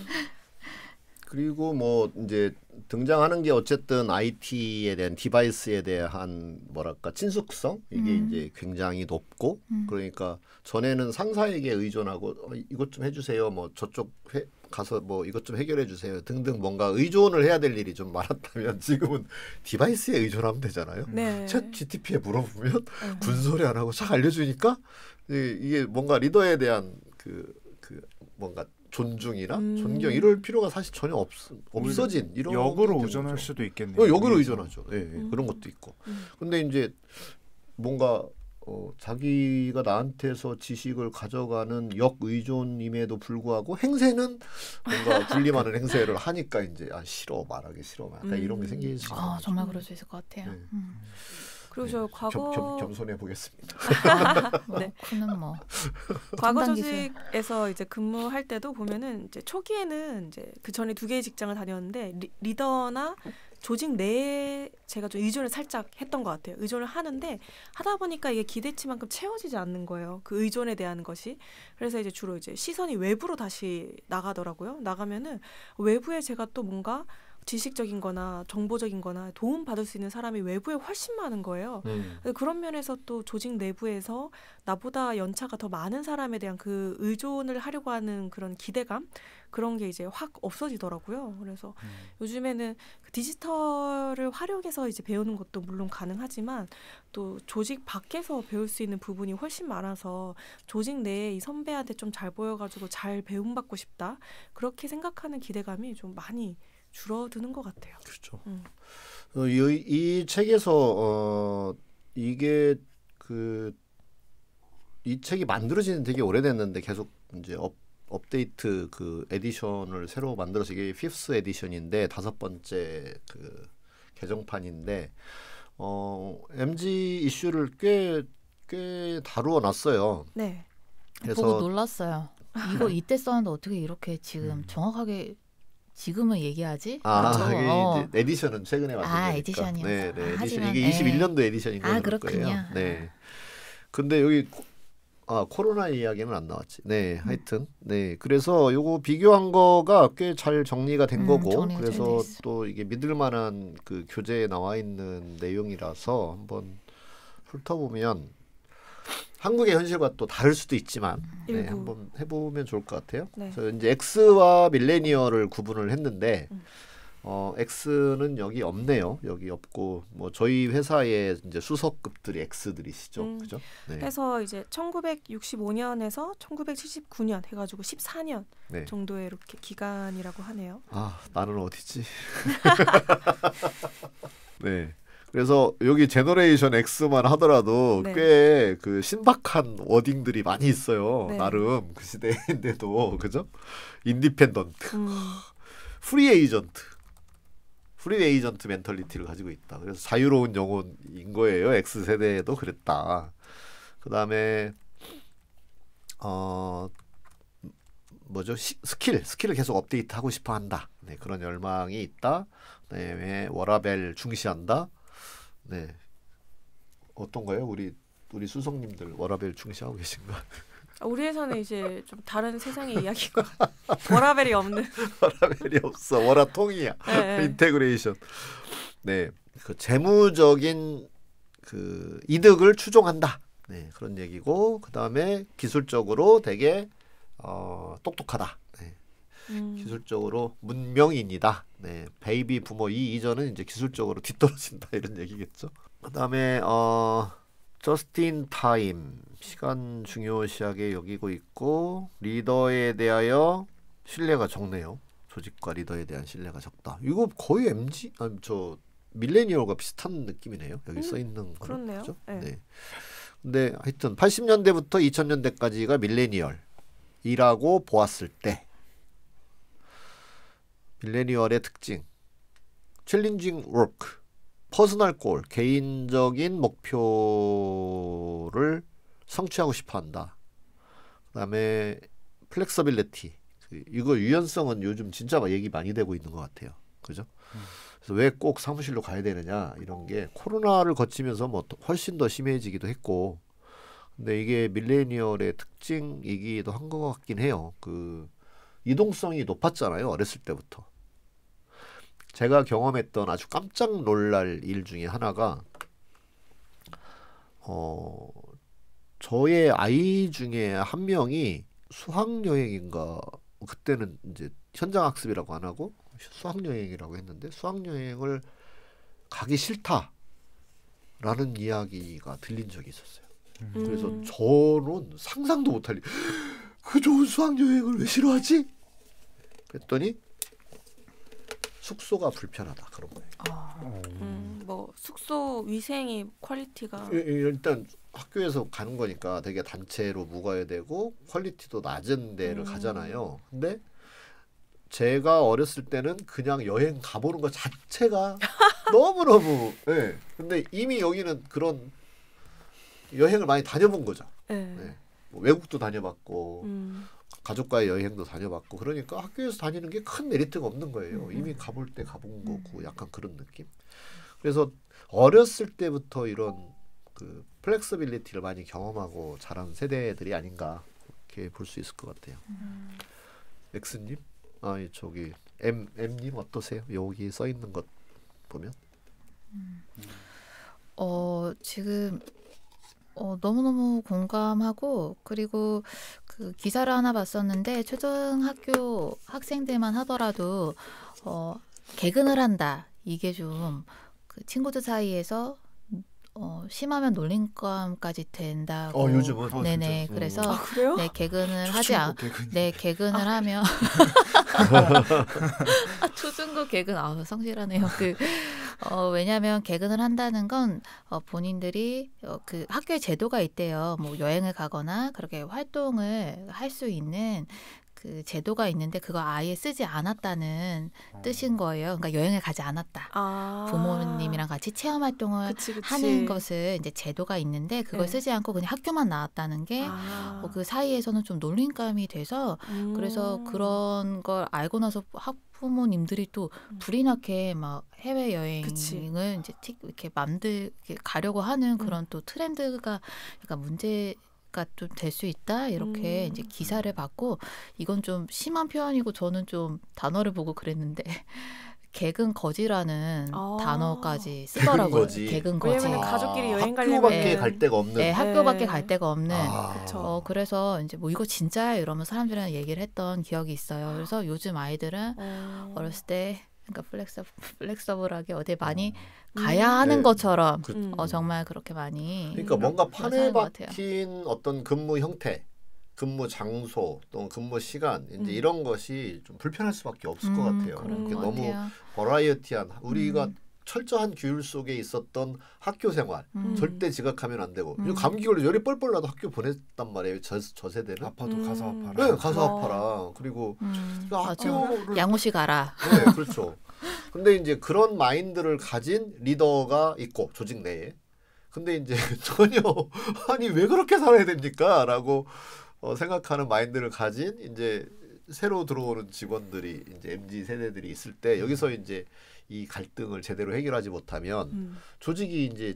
Speaker 2: 그리고 뭐 이제 등장하는 게 어쨌든 IT에 대한 디바이스에 대한 뭐랄까 친숙성 이게 이제 굉장히 높고 그러니까 전에는 상사에게 의존하고 이것 좀 해주세요 뭐 저쪽 가서 뭐 이것 좀 해결해 주세요 등등 뭔가 의존을 해야 될 일이 좀 많았다면 지금은 디바이스에 의존하면 되잖아요.
Speaker 4: 네.
Speaker 2: 챗 GTP에 물어보면 군소리 안 하고 쫙 알려주니까 이게 뭔가 리더에 대한 그 뭔가 존중이나 존경 이럴 필요가 사실 전혀 없어진 이런
Speaker 1: 역으로
Speaker 2: 게
Speaker 1: 의존할
Speaker 2: 되죠.
Speaker 1: 수도 있겠네요.
Speaker 2: 역으로 의존하죠. 예, 그런 것도 있고. 근데 이제 뭔가 자기가 나한테서 지식을 가져가는 역의존임에도 불구하고 행세는 뭔가 군림하는 행세를 하니까 이제 싫어 말하기 싫어 약간 이런 게 생길 수 있는 거죠.
Speaker 3: 정말 그럴 수 있을 것 같아요.
Speaker 2: 네.
Speaker 4: 그리고 저 과거
Speaker 2: 겸손해 보겠습니다.
Speaker 3: 네. 쿠는 뭐
Speaker 4: 과거
Speaker 3: 첨단 기술.
Speaker 4: 조직에서 이제 근무할 때도 보면은 이제 초기에는 이제 그 전에 2개의 직장을 다녔는데 리더나 조직 내에 제가 좀 의존을 살짝 했던 것 같아요. 의존을 하는데 하다 보니까 이게 기대치만큼 채워지지 않는 거예요. 그 의존에 대한 것이. 그래서 이제 주로 이제 시선이 외부로 다시 나가더라고요. 나가면은 외부에 제가 또 뭔가 지식적인 거나 정보적인 거나 도움 받을 수 있는 사람이 외부에 훨씬 많은 거예요. 그런 면에서 또 조직 내부에서 나보다 연차가 더 많은 사람에 대한 그 의존을 하려고 하는 그런 기대감 그런 게 이제 확 없어지더라고요. 그래서 요즘에는 그 디지털을 활용해서 이제 배우는 것도 물론 가능하지만 또 조직 밖에서 배울 수 있는 부분이 훨씬 많아서 조직 내에 이 선배한테 좀 잘 보여가지고 잘 배움받고 싶다 그렇게 생각하는 기대감이 좀 많이 줄어드는 것 같아요.
Speaker 2: 그렇죠. 이 책에서 이게 이 책이 만들어지는 되게 오래됐는데 계속 이제 업데이트 그 에디션을 새로 만들어서 이게 5th 에디션인데 5번째 그 개정판인데 MG 이슈를 꽤 다루어 놨어요.
Speaker 3: 네. 그래서 보고 놀랐어요. 이거 이때 썼는데 어떻게 이렇게 지금 정확하게 지금은 얘기하지?
Speaker 2: 이게 이제 에디션은 최근에 만든 거니까.
Speaker 3: 에디션이요.
Speaker 2: 네,
Speaker 3: 에디션.
Speaker 2: 하지만, 이게 21년도 에디션인 거예요.
Speaker 3: 그렇군요.
Speaker 2: 네. 근데 여기 코로나 이야기는 안 나왔지. 네, 하여튼 네. 그래서 요거 비교한 거가 꽤 잘 정리가 된 거고, 그래서 또 이게 믿을 만한 그 교재에 나와 있는 내용이라서 한번 훑어보면. 한국의 현실과 또 다를 수도 있지만 한번 해보면 좋을 것 같아요. 네. 그래서 이제 X와 밀레니얼을 구분을 했는데 X는 여기 없네요. 여기 없고 뭐 저희 회사의 이제 수석급들이 X들이시죠, 그죠? 네.
Speaker 4: 그래서 이제 1965년에서 1979년 해가지고 14년 정도의 이렇게 기간이라고 하네요.
Speaker 2: 나는 어디지? 네. 그래서 여기 제너레이션 X만 하더라도 꽤 그 신박한 워딩들이 많이 있어요. 나름 그 시대인데도 그죠? 인디펜던트, 프리 에이전트 멘털리티를 가지고 있다. 그래서 자유로운 영혼인 거예요. X 세대도 그랬다. 그 다음에 뭐죠? 스킬을 계속 업데이트하고 싶어한다. 네, 그런 열망이 있다. 그다음에 워라밸 중시한다. 네, 어떤가요? 우리 수석님들 워라밸 중시하고 계신가?
Speaker 4: 우리 회사는 이제 좀 다른 세상의 이야기가 워라밸이 없는.
Speaker 2: 워라밸이 없어. 워라통이야. 인테그레이션. 네, 그 재무적인 그 이득을 추종한다. 네, 그런 얘기고 그 다음에 기술적으로 되게 똑똑하다. 네. 기술적으로 문명인이다. 네, 베이비 부모 이전은 이제 기술적으로 뒤떨어진다 이런 얘기겠죠. 그다음에 저스틴 타임 시간 중요시하게 여기고 있고 리더에 대하여 신뢰가 적네요. 조직과 리더에 대한 신뢰가 적다. 이거 거의 밀레니얼과 비슷한 느낌이네요. 여기 써 있는 거.
Speaker 4: 그렇네요.
Speaker 2: 그렇죠? 네. 근데 하여튼 80년대부터 2000년대까지가 밀레니얼이라고 보았을 때 밀레니얼의 특징, 챌린징 워크, 퍼스널 골, 개인적인 목표를 성취하고 싶어한다. 그다음에 플렉서빌리티, 이거 유연성은 요즘 진짜 얘기 많이 되고 있는 것 같아요. 그죠? 그래서 왜 꼭 사무실로 가야 되느냐 이런 게 코로나를 거치면서 뭐 훨씬 더 심해지기도 했고, 근데 이게 밀레니얼의 특징이기도 한 것 같긴 해요. 그 이동성이 높았잖아요. 어렸을 때부터. 제가 경험했던 아주 깜짝 놀랄 일 중에 하나가 저의 아이 중에 한 명이 수학여행인가, 그때는 이제 현장학습이라고 안 하고 수학여행이라고 했는데 수학여행을 가기 싫다라는 이야기가 들린 적이 있었어요. 그래서 저는 상상도 못할 일, 그 좋은 수학여행을 왜 싫어하지? 그랬더니 숙소가 불편하다 그런 거예요.
Speaker 4: 뭐 숙소 위생이 퀄리티가
Speaker 2: 일단 학교에서 가는 거니까 되게 단체로 묵어야 되고 퀄리티도 낮은 데를 가잖아요. 근데 제가 어렸을 때는 그냥 여행 가보는 것 자체가 너무너무 네. 근데 이미 여기는 그런 여행을 많이 다녀본 거죠. 네. 뭐 외국도 다녀봤고 가족과의 여행도 다녀봤고, 그러니까 학교에서 다니는 게 큰 메리트가 없는 거예요. 이미 가볼 때 가본 거고 약간 그런 느낌. 그래서 어렸을 때부터 이런 그 플렉서빌리티를 많이 경험하고 자란 세대들이 아닌가 그렇게 볼 수 있을 것 같아요. 엑스님, 저기 M님 어떠세요? 여기 써 있는 것 보면
Speaker 3: 지금 너무너무 공감하고 그리고 그 기사를 하나 봤었는데 초등학교 학생들만 하더라도 개근을 한다. 이게 좀 그 친구들 사이에서 심하면 놀림감까지 된다고.
Speaker 2: 요즘은.
Speaker 3: 네네.
Speaker 2: 진짜?
Speaker 3: 그래서
Speaker 4: 그래요?
Speaker 3: 네 개근을 하면 초중고 개근 성실하네요. 왜냐하면 개근을 한다는 건 본인들이 그 학교에 제도가 있대요. 뭐 여행을 가거나 그렇게 활동을 할 수 있는 그 제도가 있는데 그거 아예 쓰지 않았다는 뜻인 거예요. 그러니까 여행을 가지 않았다. 부모님이랑 같이 체험 활동을
Speaker 4: 그치.
Speaker 3: 하는 것을 이제 제도가 있는데 그걸
Speaker 4: 네.
Speaker 3: 쓰지 않고 그냥 학교만 나왔다는 게 그 사이에서는 좀 놀림감이 돼서 그래서 그런 걸 알고 나서 학부모님들이 또 불이 나게 막 해외 여행을 이제 이렇게 이렇게 가려고 하는 그런 또 트렌드가 약간 문제가 좀 될 수 있다 이렇게 이제 기사를 봤고 이건 좀 심한 표현이고 저는 좀 단어를 보고 그랬는데 개근 거지라는 단어까지 쓰더라고요. 개근 거지.
Speaker 4: 왜냐면 가족끼리 여행 가려면
Speaker 2: 학교밖에 갈 데가 없는.
Speaker 3: 네, 학교밖에 갈 데가 없는.
Speaker 4: 그쵸.
Speaker 3: 그래서 이제 뭐 이거 진짜야 이러면 사람들이랑 얘기를 했던 기억이 있어요. 그래서 요즘 아이들은 어렸을 때 그러니까 플렉서블하게 어디 많이 가야 하는 것처럼 정말 그렇게 많이.
Speaker 2: 그러니까 뭔가 판에 박힌 어떤 근무 형태, 근무 장소 또 근무 시간 이제 이런 것이 좀 불편할 수밖에 없을 것 같아요.
Speaker 3: 그런 것
Speaker 2: 너무
Speaker 3: 같아요.
Speaker 2: 버라이어티한 우리가 철저한 규율 속에 있었던 학교 생활 절대 지각하면 안 되고 감기 걸려 열이 뻘뻘 나도 학교 보냈단 말이에요. 저 세대는
Speaker 1: 아파도 가서 아파라.
Speaker 2: 네, 가서 아파라. 그리고 학교를
Speaker 3: 양호시 가라.
Speaker 2: 네, 그렇죠. 근데 이제 그런 마인드를 가진 리더가 있고 조직 내에 근데 이제 전혀 아니 왜 그렇게 살아야 됩니까? 라고 생각하는 마인드를 가진 이제 새로 들어오는 직원들이 이제 MZ 세대들이 있을 때 여기서 이제 이 갈등을 제대로 해결하지 못하면 조직이 이제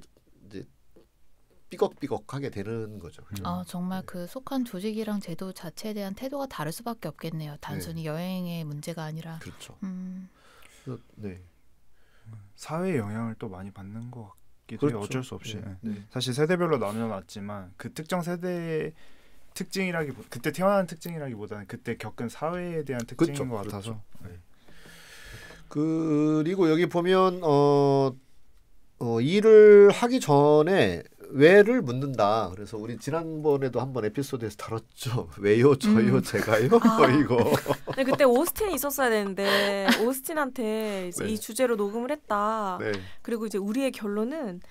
Speaker 2: 삐걱삐걱하게 되는 거죠.
Speaker 3: 정말 그 속한 조직이랑 제도 자체에 대한 태도가 다를 수밖에 없겠네요. 단순히 여행의 문제가 아니라.
Speaker 2: 그렇죠.
Speaker 1: 네. 사회의 영향을 또 많이 받는 것 같기도
Speaker 2: 그렇죠.
Speaker 1: 해요. 어쩔 수 없이. 사실 세대별로 나눠놨지만 그 특정 세대의 그때 태어난 특징이라기보다는 그때 겪은 사회에 대한 특징인 것 같아서. 네.
Speaker 2: 그리고 여기 보면 일을 하기 전에 왜를 묻는다. 그래서 우리 지난번에도 한번 에피소드에서 다뤘죠. 왜요, 저요, 제가요. 이거.
Speaker 4: 네, 그때 오스틴이 있었어야 되는데 오스틴한테 이제
Speaker 2: 네.
Speaker 4: 이 주제로 녹음을 했다.
Speaker 2: 네.
Speaker 4: 그리고 이제 우리의 결론은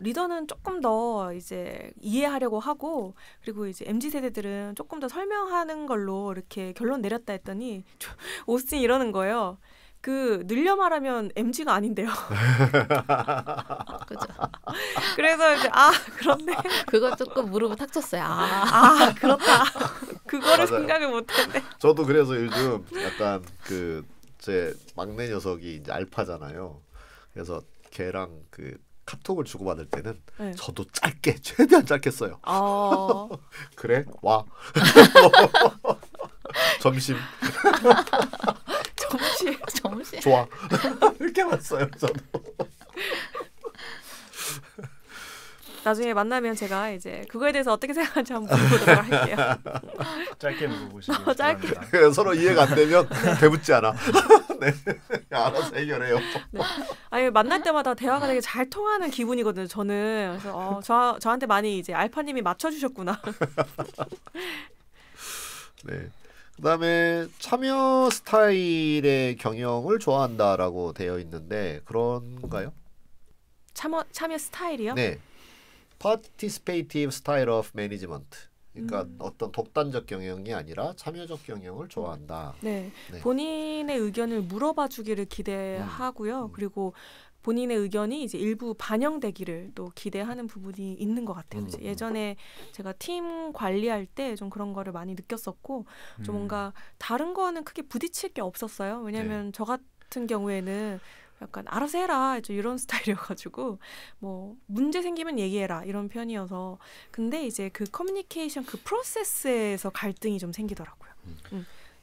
Speaker 4: 리더는 조금 더 이제 이해하려고 하고 그리고 이제 MZ 세대들은 조금 더 설명하는 걸로 이렇게 결론 내렸다 했더니 오스틴이 이러는 거예요. 늘려 말하면 MG가 아닌데요.
Speaker 3: 그죠.
Speaker 4: 그래서 이제 그런데
Speaker 3: 그거 조금 무릎을 탁 쳤어요.
Speaker 4: 그렇다. 그거를
Speaker 2: 맞아요.
Speaker 4: 생각을 못했네.
Speaker 2: 저도 그래서 요즘 약간 제 막내 녀석이 이제 알파잖아요. 그래서 걔랑 카톡을 주고받을 때는
Speaker 4: 네.
Speaker 2: 저도 짧게 최대한 짧게 써요. 그래 와 점심 좋아 이렇게만 써요 저도.
Speaker 4: 나중에 만나면 제가 이제 그거에 대해서 어떻게 생각하는지 한번 물어보도록 할게요.
Speaker 1: 짧게 물어보시길
Speaker 4: 짧게.
Speaker 1: 바랍니다.
Speaker 2: 서로 이해가 안 되면 대붙지 않아. 네, 알아서 해결해요.
Speaker 4: 네. 아니 만날 때마다 대화가 되게 잘 통하는 기분이거든요. 저는 그래서 저한테 많이 이제 알파님이 맞춰주셨구나.
Speaker 2: 네. 그다음에 참여 스타일의 경영을 좋아한다라고 되어 있는데 그런가요?
Speaker 4: 참여 스타일이요?
Speaker 2: 네. Participative Style of Management. 그러니까 어떤 독단적 경영이 아니라 참여적 경영을 좋아한다.
Speaker 4: 네. 본인의 의견을 물어봐 주기를 기대하고요. 그리고 본인의 의견이 이제 일부 반영되기를 또 기대하는 부분이 있는 것 같아요. 이제 예전에 제가 팀 관리할 때 좀 그런 거를 많이 느꼈었고 좀 뭔가 다른 거는 크게 부딪힐 게 없었어요. 왜냐하면 저 같은 경우에는 약간 알아서 해라 이런 스타일이어가지고 뭐 문제 생기면 얘기해라 이런 편이어서 근데 이제 그 커뮤니케이션 그 프로세스에서 갈등이 좀 생기더라고요.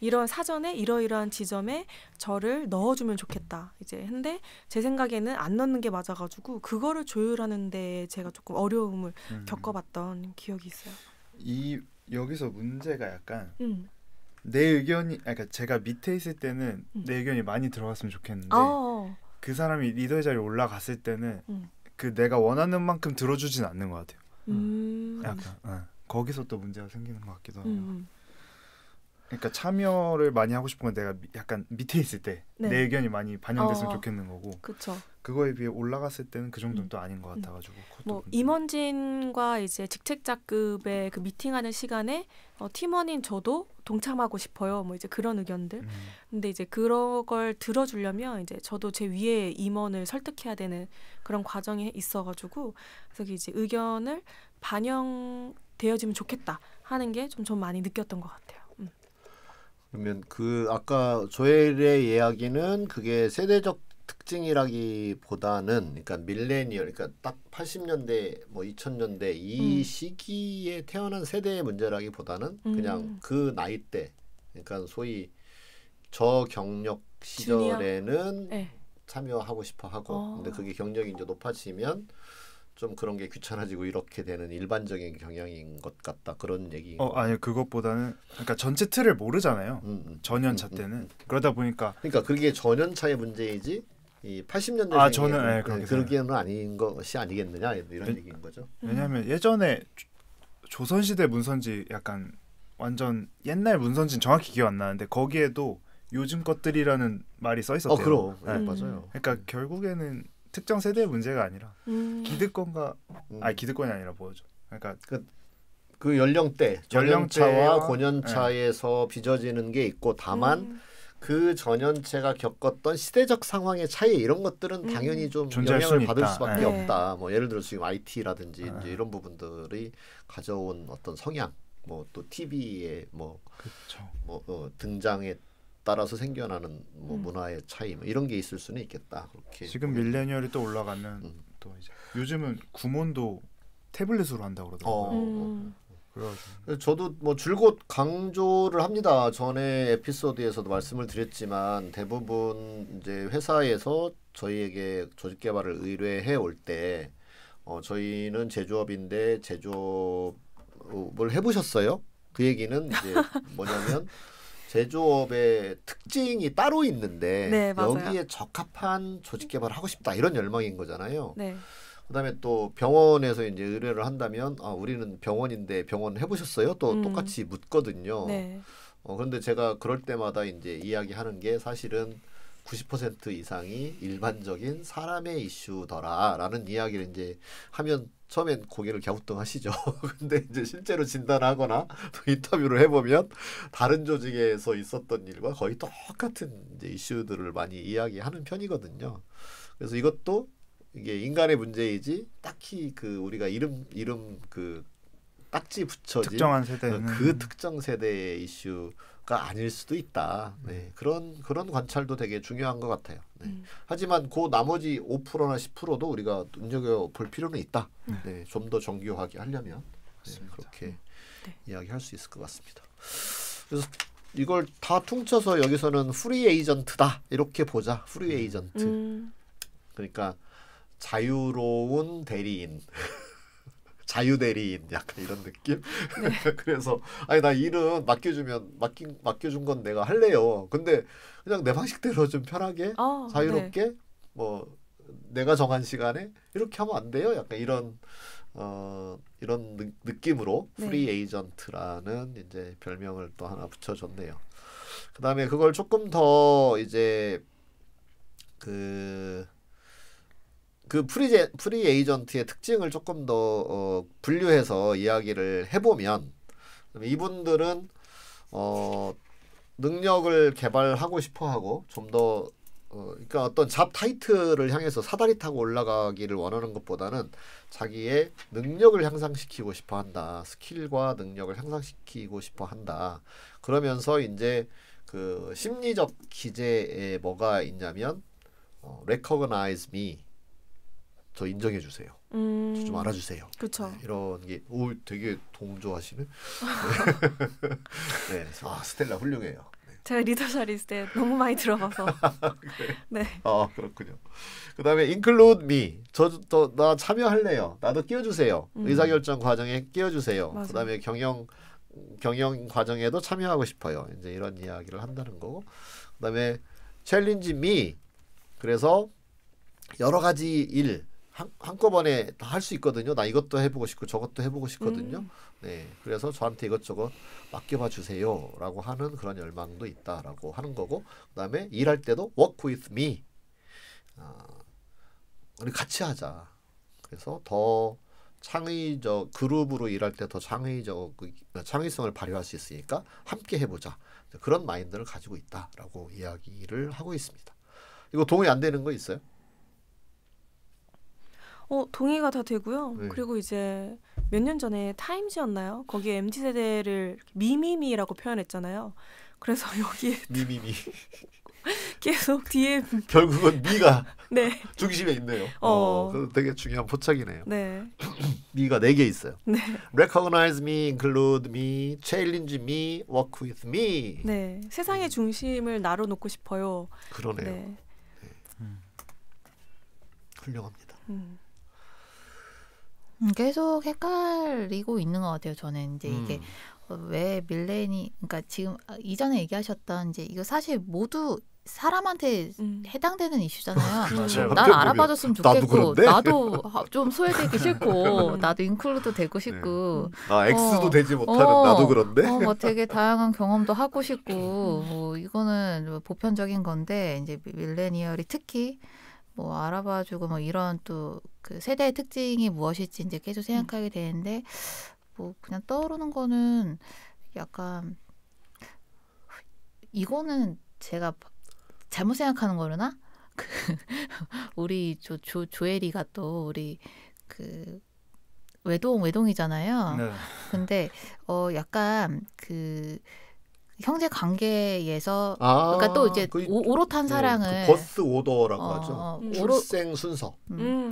Speaker 4: 이런 사전에 이러이러한 지점에 저를 넣어주면 좋겠다. 이제 근데 제 생각에는 안 넣는 게 맞아가지고 그거를 조율하는데 제가 조금 어려움을 겪어봤던 기억이 있어요.
Speaker 1: 여기서 문제가 약간 내 의견이, 그러니까 제가 밑에 있을 때는 내 의견이 많이 들어갔으면 좋겠는데 그 사람이 리더의 자리에 올라갔을 때는 그 내가 원하는 만큼 들어주진 않는 것 같아요. 약간 거기서 또 문제가 생기는 것 같기도 하고. 그러니까 참여를 많이 하고 싶은 건 내가 약간 밑에 있을 때 내 의견이 많이 반영됐으면 좋겠는 거고.
Speaker 4: 그쵸.
Speaker 1: 그거에 비해 올라갔을 때는 그 정도는 또 아닌 것 같아가지고.
Speaker 4: 뭐 임원진과 이제 직책자급의 그 미팅하는 시간에 팀원인 저도 동참하고 싶어요. 뭐 이제 그런 의견들. 근데 이제 그런 걸 들어주려면 이제 저도 제 위에 임원을 설득해야 되는 그런 과정이 있어가지고 그래서 이제 의견을 반영되어지면 좋겠다 하는 게 좀 많이 느꼈던 것 같아요.
Speaker 2: 그러면 그 아까 조엘의 이야기는 그게 세대적 특징이라기보다는 그러니까 밀레니얼, 그러니까 딱 80년대 뭐 2000년대 이 시기에 태어난 세대의 문제라기보다는 그냥 그 나이대, 그러니까 소위 저경력 시절에는
Speaker 4: 네.
Speaker 2: 참여하고 싶어 하고 근데 그게 경력이 이제 높아지면 좀 그런 게 귀찮아지고 이렇게 되는 일반적인 경향인 것 같다, 그런 얘기.
Speaker 1: 아니 그것보다는 그러니까 전체 틀을 모르잖아요. 전연차 때는 그러다 보니까
Speaker 2: 그러니까 그게 전연차의 문제이지 이 80년대
Speaker 1: 저는
Speaker 2: 그러기에는 아닌 것이 아니겠느냐 이런 얘기인 거죠.
Speaker 1: 왜냐하면 예전에 조선시대 문선지 약간 완전 옛날 문선지는 정확히 기억 안 나는데 거기에도 요즘 것들이라는 말이 써 있었대요.
Speaker 2: 그럼 맞아요.
Speaker 1: 그러니까 결국에는 특정 세대의 문제가 아니라 기득권과 기득권이 아니라 뭐죠? 그러니까
Speaker 2: 그 연령대, 전연차와 고년차에서 빚어지는 게 있고 다만 그 전연체가 겪었던 시대적 상황의 차이 이런 것들은 당연히 좀 영향을 받을 수밖에 없다. 뭐 예를 들어서 지금 IT라든지 이제 이런 부분들이 가져온 어떤 성향, 뭐 또 TV의 등장에 따라서 생겨나는 뭐 문화의 차이 뭐 이런 게 있을 수는 있겠다. 그렇게
Speaker 1: 지금 밀레니얼이 또 올라가면 또 이제 요즘은 구몬도 태블릿으로 한다고 그러더라고요.
Speaker 2: 그래가지고 저도 뭐 줄곧 강조를 합니다. 전에 에피소드에서도 말씀을 드렸지만 대부분 이제 회사에서 저희에게 조직 개발을 의뢰해 올 때 저희는 제조업인데 제조업을 해보셨어요? 그 얘기는 이제 뭐냐면 제조업의 특징이 따로 있는데 여기에 적합한 조직 개발을 하고 싶다 이런 열망인 거잖아요.
Speaker 4: 네.
Speaker 2: 그다음에 또 병원에서 이제 의뢰를 한다면 우리는 병원인데 병원 해보셨어요? 또 똑같이 묻거든요.
Speaker 4: 네.
Speaker 2: 그런데 제가 그럴 때마다 이제 이야기하는 게 사실은 90% 이상이 일반적인 사람의 이슈더라라는 이야기를 이제 하면 처음엔 고개를 갸우뚱하시죠. 근데 이제 실제로 진단하거나 또 인터뷰를 해보면 다른 조직에서 있었던 일과 거의 똑같은 이제 이슈들을 많이 이야기하는 편이거든요. 그래서 이것도 이게 인간의 문제이지 딱히 그 우리가 이름 그 딱지 붙여진
Speaker 1: 특정한 세대는
Speaker 2: 그 특정 세대의 이슈가 아닐 수도 있다. 네. 그런 관찰도 되게 중요한 것 같아요. 네. 하지만 그 나머지 5%나 10%도 우리가 눈여겨볼 필요는 있다. 네. 좀 더 정교하게 하려면 그렇게 이야기할 수 있을 것 같습니다. 그래서 이걸 다 퉁쳐서 여기서는 프리 에이전트다 이렇게 보자. 프리 에이전트. 그러니까 자유로운 대리인. 자유대리인 약간 이런 느낌. 네. 그래서 나 일은 맡겨준 건 내가 할래요. 근데 그냥 내 방식대로 좀 편하게 자유롭게 뭐 내가 정한 시간에 이렇게 하면 안 돼요. 약간 이런 느낌으로 프리 에이전트라는 이제 별명을 또 하나 붙여줬네요. 그다음에 그걸 조금 더 이제 그 프리 에이전트의 특징을 조금 더 분류해서 이야기를 해보면 이분들은 능력을 개발하고 싶어하고 좀 더 그러니까 어떤 잡 타이틀을 향해서 사다리 타고 올라가기를 원하는 것보다는 자기의 능력을 향상시키고 싶어한다. 스킬과 능력을 향상시키고 싶어한다. 그러면서 이제 그 심리적 기제에 뭐가 있냐면 recognize me. 저 인정해 주세요. 저 좀 알아주세요.
Speaker 4: 그렇죠.
Speaker 2: 네, 이런 게 되게 동조하시네. 네, 스텔라 훌륭해요. 네.
Speaker 4: 제가 리더 자리 있을 때 너무 많이 들어봐서.
Speaker 2: 그래.
Speaker 4: 네.
Speaker 2: 그렇군요. 그다음에 include me. 나 참여할래요. 나도 끼워주세요. 의사결정 과정에 끼워주세요.
Speaker 4: 맞아요.
Speaker 2: 그다음에 경영 과정에도 참여하고 싶어요. 이제 이런 이야기를 한다는 거고. 그다음에 challenge me. 그래서 여러 가지 일 한꺼번에 다 할 수 있거든요. 나 이것도 해보고 싶고 저것도 해보고 싶거든요. 네, 그래서 저한테 이것저것 맡겨봐 주세요라고 하는 그런 열망도 있다라고 하는 거고, 그다음에 일할 때도 work with me. 우리 같이 하자. 그래서 더 창의적 그룹으로 일할 때 더 창의성을 발휘할 수 있으니까 함께 해보자. 그런 마인드를 가지고 있다라고 이야기를 하고 있습니다. 이거 동의 안 되는 거 있어요?
Speaker 4: 동의가 다 되고요.
Speaker 2: 네.
Speaker 4: 그리고 이제 몇 년 전에 타임즈였나요? 거기에 MZ세대를 미미미라고 표현했잖아요. 그래서 여기에
Speaker 2: 미미미.
Speaker 4: 계속 뒤에
Speaker 2: 결국은 미가
Speaker 4: 네.
Speaker 2: 중심에 있네요. 그거 되게 중요한 포착이네요.
Speaker 4: 네.
Speaker 2: 미가 4개 있어요.
Speaker 4: 네.
Speaker 2: Recognize me, include me, challenge me, work with me.
Speaker 4: 네. 세상의 중심을 나로 놓고 싶어요.
Speaker 2: 그러네요.
Speaker 4: 네.
Speaker 2: 훌륭합니다.
Speaker 3: 계속 헷갈리고 있는 것 같아요. 저는 이제 이게 왜 그러니까 지금 이전에 얘기하셨던 이제 이거 사실 모두 사람한테 해당되는 이슈잖아요.
Speaker 1: 맞아요.
Speaker 3: 난 알아봐줬으면
Speaker 2: 나도
Speaker 3: 좋겠고
Speaker 2: 그런데?
Speaker 3: 나도 좀 소외되기 싫고 나도 인클루드 되고 싶고
Speaker 2: X도 되지 못하는
Speaker 3: 어,
Speaker 2: 나도 그런데.
Speaker 3: 뭐 되게 다양한 경험도 하고 싶고 뭐 이거는 보편적인 건데 이제 밀레니얼이 특히 뭐 알아봐주고 뭐 이런 또 그 세대의 특징이 무엇일지 이제 계속 생각하게 되는데 뭐 그냥 떠오르는 거는 약간 이거는 제가 잘못 생각하는 거려나? 우리 조엘이가 또 우리 그 외동이잖아요.
Speaker 1: 네.
Speaker 3: 근데 약간 그 형제 관계에서 그러니까 또 이제 오롯한 사랑을
Speaker 2: 그 버스 오더라고 하죠. 출생 순서.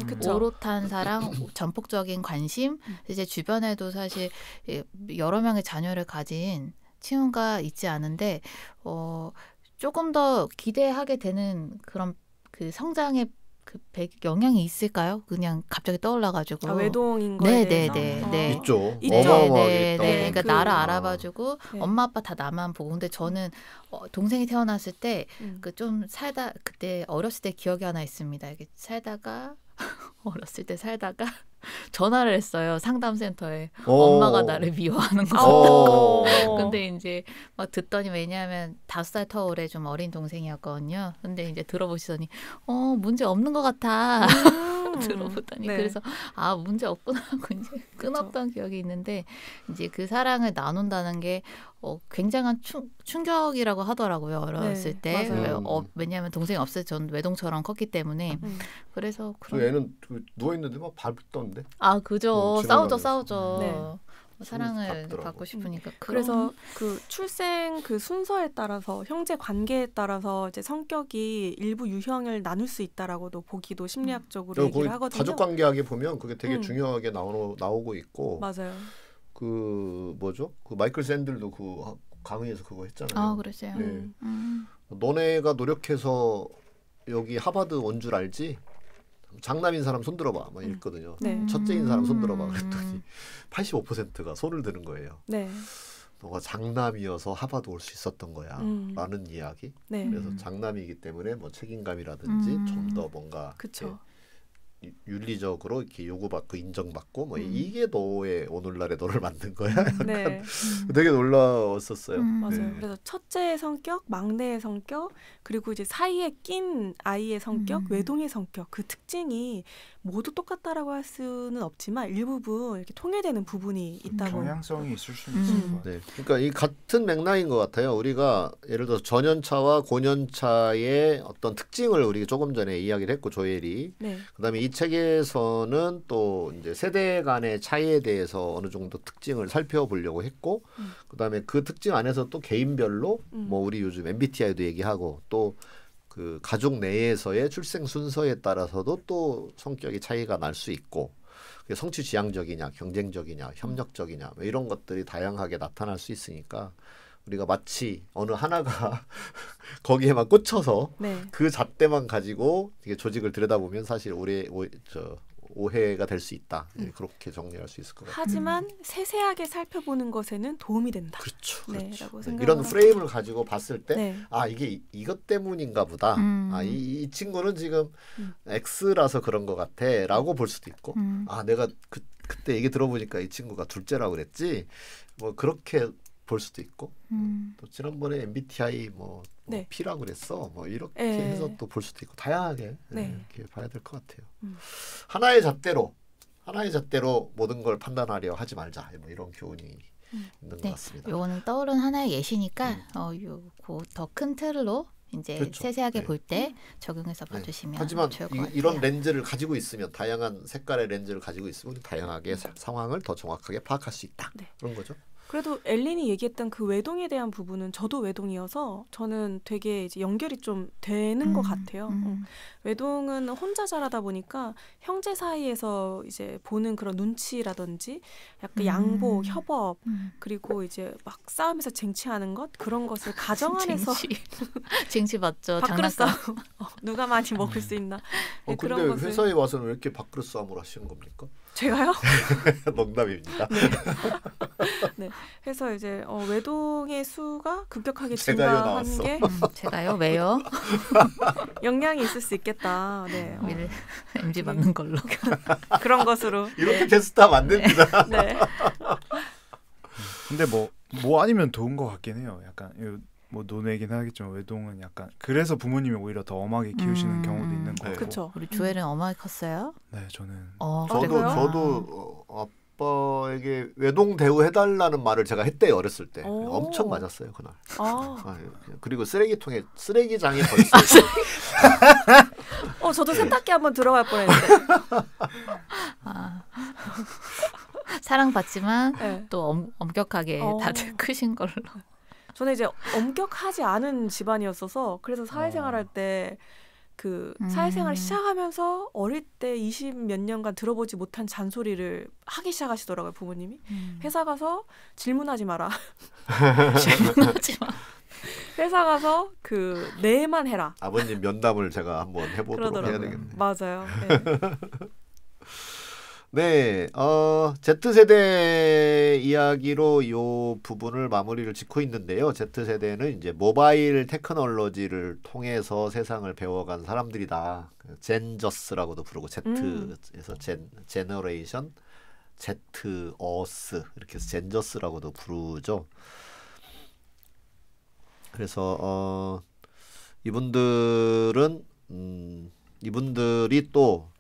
Speaker 4: 그쵸.
Speaker 3: 오롯한 사랑, 전폭적인 관심. 이제 주변에도 사실 여러 명의 자녀를 가진 친구가 있지 않은데 조금 더 기대하게 되는 그런 그 성장의 그 영향이 있을까요? 그냥 갑자기 떠올라가지고.
Speaker 4: 외동인 거에 대해서?
Speaker 3: 네.
Speaker 2: 있죠.
Speaker 4: 있죠.
Speaker 2: 어마어마하게 있다고.
Speaker 3: 네. 그러니까
Speaker 4: 그-
Speaker 3: 나를 알아봐주고
Speaker 4: 네.
Speaker 3: 엄마 아빠 다 나만 보고. 근데 저는 동생이 태어났을 때
Speaker 4: 음.
Speaker 3: 그 좀 살다 그때 어렸을 때 기억이 하나 있습니다. 이렇게 살다가 어렸을 때 살다가 전화를 했어요. 상담센터에. 엄마가 나를 미워하는 거. 근데 이제 막 듣더니 왜냐하면 5살 터울에 좀 어린 동생이었거든요. 근데 이제 들어보시더니 문제 없는 것 같아. 들어보더니
Speaker 4: 네.
Speaker 3: 그래서 문제 없구나 하고 이제 끊었던 기억이 있는데 이제 그 사랑을 나눈다는 게 굉장한 충격이라고 하더라고요. 어렸을
Speaker 4: 네,
Speaker 3: 때.
Speaker 2: 맞아요.
Speaker 3: 왜냐하면 동생이 없을 때 전 외동처럼 컸기 때문에 그래서
Speaker 2: 그 애는 누워 있는데 막 밟던데.
Speaker 3: 그죠.
Speaker 2: 지나가면서.
Speaker 3: 싸우죠.
Speaker 4: 네.
Speaker 3: 사랑을
Speaker 2: 밟더라고.
Speaker 3: 받고 싶으니까.
Speaker 4: 그래서 그 출생 그 순서에 따라서 형제 관계에 따라서 이제 성격이 일부 유형을 나눌 수 있다라고도 보기도 심리학적으로 얘기를 하거든요.
Speaker 2: 가족 관계학에 보면 그게 되게 중요하게 나오고 있고.
Speaker 4: 맞아요.
Speaker 2: 그 뭐죠? 그 마이클 샌들도 그 강의에서 그거 했잖아요.
Speaker 3: 그랬어요.
Speaker 2: 네. 너네가 노력해서 여기 하버드 온 줄 알지? 장남인 사람 손 들어봐. 막 이랬거든요.
Speaker 4: 네.
Speaker 2: 첫째인 사람 손 들어봐. 그랬더니 85%가 손을 드는 거예요.
Speaker 4: 네.
Speaker 2: 너가 장남이어서 하버드 올 수 있었던 거야. 라는 이야기.
Speaker 4: 네.
Speaker 2: 그래서 장남이기 때문에 뭐 책임감이라든지 좀 더 뭔가
Speaker 4: 그쵸.
Speaker 2: 윤리적으로 이렇게 요구받고 인정받고 뭐 이게 너의 오늘날의 너를 만든 거야.
Speaker 4: 네.
Speaker 2: 되게 놀라웠었어요.
Speaker 4: 맞아요.
Speaker 2: 네.
Speaker 4: 그래서 첫째의 성격, 막내의 성격, 그리고 이제 사이에 낀 아이의 성격, 외동의 성격 그 특징이 모두 똑같다라고 할 수는 없지만 일부분 이렇게 통일되는 부분이 있다고.
Speaker 1: 경향성이 있을 수는 있을 것 같아요.
Speaker 2: 네, 그러니까 이 같은 맥락인 것 같아요. 우리가 예를 들어서 전연차와 고년차의 어떤 특징을 우리가 조금 전에 이야기를 했고 조엘이.
Speaker 4: 네.
Speaker 2: 그다음에 이 책에서는 또 이제 세대 간의 차이에 대해서 어느 정도 특징을 살펴보려고 했고, 그다음에 그 특징 안에서 또 개인별로 뭐 우리 요즘 MBTI도 얘기하고 또 그 가족 내에서의 출생 순서에 따라서도 또 성격의 차이가 날 수 있고, 성취 지향적이냐, 경쟁적이냐, 협력적이냐 뭐 이런 것들이 다양하게 나타날 수 있으니까 우리가 마치 어느 하나가 거기에만 꽂혀서
Speaker 4: 네.
Speaker 2: 그 잣대만 가지고 이게 조직을 들여다보면 사실 오해가 될 수 있다. 그렇게 정리할 수 있을 것 같아요.
Speaker 4: 하지만 세세하게 살펴보는 것에는 도움이 된다.
Speaker 2: 그렇죠.
Speaker 4: 네,
Speaker 2: 그렇죠.
Speaker 4: 라고
Speaker 2: 네,
Speaker 4: 생각을
Speaker 2: 이런
Speaker 4: 합니다.
Speaker 2: 프레임을 가지고 봤을 때
Speaker 4: 네.
Speaker 2: 아 이게 이것 때문인가 보다. 아, 이 친구는 지금 X라서 그런 것 같아라고 볼 수도 있고 아 내가 그때 얘기 들어보니까 이 친구가 둘째라고 그랬지. 뭐 그렇게 볼 수도 있고 또 지난번에 MBTI 뭐
Speaker 4: 네.
Speaker 2: P라고 그랬어. 뭐 이렇게
Speaker 4: 네.
Speaker 2: 해서 또 볼 수도 있고 다양하게
Speaker 4: 네.
Speaker 2: 이렇게 봐야 될 것 같아요. 하나의 잣대로 모든 걸 판단하려 하지 말자. 뭐 이런 교훈이 있는 것 같습니다.
Speaker 3: 요거는 떠오른 하나의 예시니까 더 큰 틀로 이제
Speaker 2: 그렇죠.
Speaker 3: 세세하게
Speaker 2: 네.
Speaker 3: 볼 때 적용해서 봐주시면
Speaker 2: 하지만
Speaker 3: 좋을 것 같아요.
Speaker 2: 이런 렌즈를 가지고 있으면 다양한 색깔의 렌즈를 가지고 있으면 다양하게 상황을 더 정확하게 파악할 수 있다.
Speaker 4: 네.
Speaker 2: 그런 거죠.
Speaker 4: 그래도 엘린이 얘기했던 그 외동에 대한 부분은 저도 외동이어서 저는 되게 이제 연결이 좀 되는 것 같아요. 외동은 혼자 자라다 보니까 형제 사이에서 이제 보는 그런 눈치라든지 약간 양보, 협업 그리고 이제 막 싸움에서 쟁취하는 것 그런 것을 가정 안에서
Speaker 3: 쟁취 맞죠?
Speaker 4: 밥그릇
Speaker 3: 장난감.
Speaker 4: 싸움 누가 많이 먹을 수 있나 네,
Speaker 2: 근데
Speaker 4: 그런 것을
Speaker 2: 회사에 와서는 왜 이렇게 밥그릇 싸움을 하시는 겁니까?
Speaker 4: 제가요?
Speaker 2: 농담입니다.
Speaker 4: 네. 해서 이제 외동의 수가 급격하게
Speaker 2: 제가요
Speaker 4: 증가하는
Speaker 2: 나왔어.
Speaker 4: 게
Speaker 3: 제가요? 왜요?
Speaker 4: 영향이 있을 수 있겠다. 네.
Speaker 3: MG 맞는 걸로.
Speaker 4: 그런 것으로.
Speaker 2: 이렇게 테스트하면 안 됩니다.
Speaker 4: 네.
Speaker 1: 근데 뭐 아니면 좋은 것 같긴 해요. 약간 뭐 논외긴 하겠지만 외동은 약간 그래서 부모님이 오히려 더 엄하게 키우시는 경우도 있는 거고.
Speaker 4: 그렇죠.
Speaker 3: 우리 조엘은 엄하게 컸어요?
Speaker 1: 네, 저는
Speaker 4: 그래요?
Speaker 2: 저도 아빠에게 외동 대우해달라는 말을 제가 했대요 어렸을 때.
Speaker 4: 오.
Speaker 2: 엄청 맞았어요 그날.
Speaker 4: 아.
Speaker 2: 그리고 쓰레기장에 버렸어요.
Speaker 4: 저도 세탁기 한번 들어갈 뻔했는데.
Speaker 3: 사랑받지만
Speaker 4: 네.
Speaker 3: 또 엄격하게 다들 크신 걸로.
Speaker 4: 저는 이제 엄격하지 않은 집안이었어서 그래서 사회생활할 때 그 사회생활 시작하면서 어릴 때 20 몇 년간 들어보지 못한 잔소리를 하기 시작하시더라고요 부모님이. 회사 가서 질문하지 마라.
Speaker 3: 질문하지 마.
Speaker 4: 회사 가서 그 내만 해라.
Speaker 2: 아버님 면담을 제가 한번 해보도록 해야
Speaker 4: 그러더라고요.
Speaker 2: 되겠네요.
Speaker 4: 맞아요. 네.
Speaker 2: 네, Z세대 이야기로 이 부분을 마무리를 짓고 있는데요. Z세대는 이제 모바일 테크놀로지를 통해서 세상을 배워간 사람들이다. 젠저스라고도 부르고 Z에서 제너레이션, Z어스 이렇게 해서 젠저스라고도 부르죠. 그래서 이분들이 또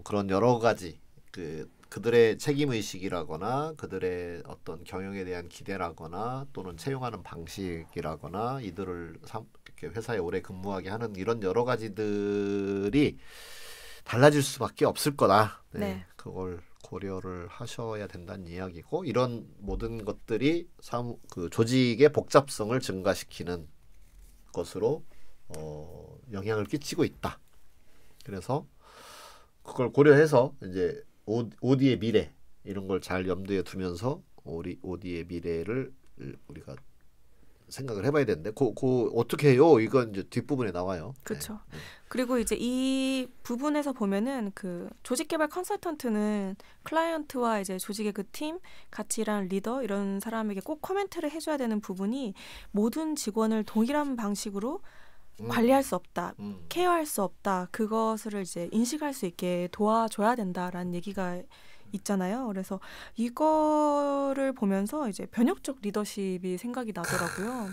Speaker 2: 그런 여러 가지 그들의 책임 의식이라거나 그들의 어떤 경영에 대한 기대라거나 또는 채용하는 방식이라거나 이들을 이렇게 회사에 오래 근무하게 하는 이런 여러 가지들이 달라질 수밖에 없을 거다. 네.
Speaker 4: 네.
Speaker 2: 그걸 고려를 하셔야 된다는 이야기고 이런 모든 것들이 그 조직의 복잡성을 증가시키는 것으로 영향을 끼치고 있다. 그래서 그걸 고려해서 이제 오디의 미래 이런 걸 잘 염두에 두면서 우리 오디의 미래를 우리가 생각을 해봐야 되는데 어떻게 해요? 이건 이제 뒷부분에 나와요.
Speaker 4: 그렇죠.
Speaker 2: 네.
Speaker 4: 그리고 이제 이 부분에서 보면은 그 조직개발 컨설턴트는 클라이언트와 이제 조직의 그 팀, 같이 일하는 리더 이런 사람에게 꼭 코멘트를 해줘야 되는 부분이 모든 직원을 동일한 방식으로 관리할 수 없다, 케어할 수 없다, 그것을 이제 인식할 수 있게 도와줘야 된다라는 얘기가 있잖아요. 그래서 이거를 보면서 이제 변혁적 리더십이 생각이 나더라고요.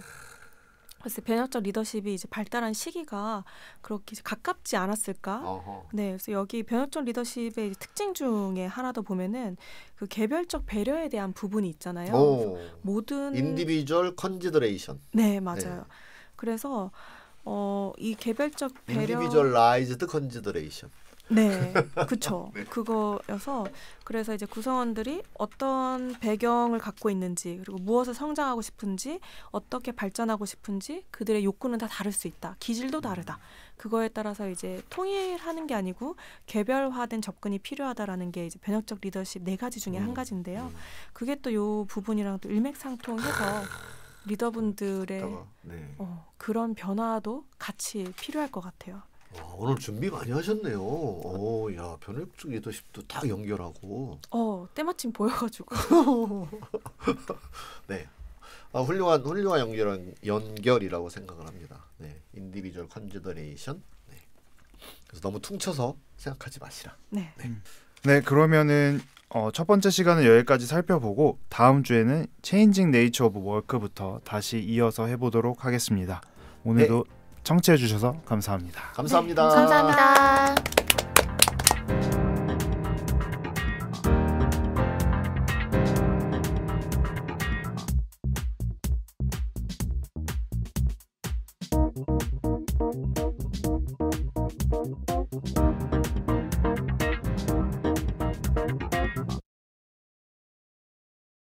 Speaker 4: 그래서 변혁적 리더십이 이제 발달한 시기가 그렇게 가깝지 않았을까? 네, 그래서 여기 변혁적 리더십의 특징 중에 하나 더 보면은 그 개별적 배려에 대한 부분이 있잖아요. 모든
Speaker 2: 인디비주얼 컨시더레이션.
Speaker 4: 네, 맞아요.
Speaker 2: 네.
Speaker 4: 그래서 이 개별적 배려
Speaker 2: 인디비주얼라이즈드 컨시더레이션.
Speaker 4: 네, 그렇죠.
Speaker 2: 네.
Speaker 4: 그거여서 그래서 이제 구성원들이 어떤 배경을 갖고 있는지 그리고 무엇을 성장하고 싶은지 어떻게 발전하고 싶은지 그들의 욕구는 다 다를 수 있다. 기질도 다르다. 그거에 따라서 이제 통일하는 게 아니고 개별화된 접근이 필요하다라는 게 이제 변혁적 리더십 4가지 중에 한 가지인데요. 그게 또 요 부분이랑 또 일맥상통해서 리더분들의
Speaker 2: 네.
Speaker 4: 그런 변화도 같이 필요할 것 같아요.
Speaker 2: 와, 오늘 준비 많이 하셨네요. 야, 변혁적 리더십도 딱 연결하고.
Speaker 4: 때마침 보여가지고.
Speaker 2: 네. 훌륭한 연결이라고 생각을 합니다. 네, 인디비주얼 컨시더레이션. 네. 그래서 너무 퉁쳐서 생각하지 마시라.
Speaker 4: 네.
Speaker 1: 네, 그러면은 첫 번째 시간은 여기까지 살펴보고 다음 주에는 체인징 네이처 오브 워크부터 다시 이어서 해보도록 하겠습니다. 오늘도 청취해 주셔서 감사합니다.
Speaker 2: 감사합니다.
Speaker 3: 감사합니다.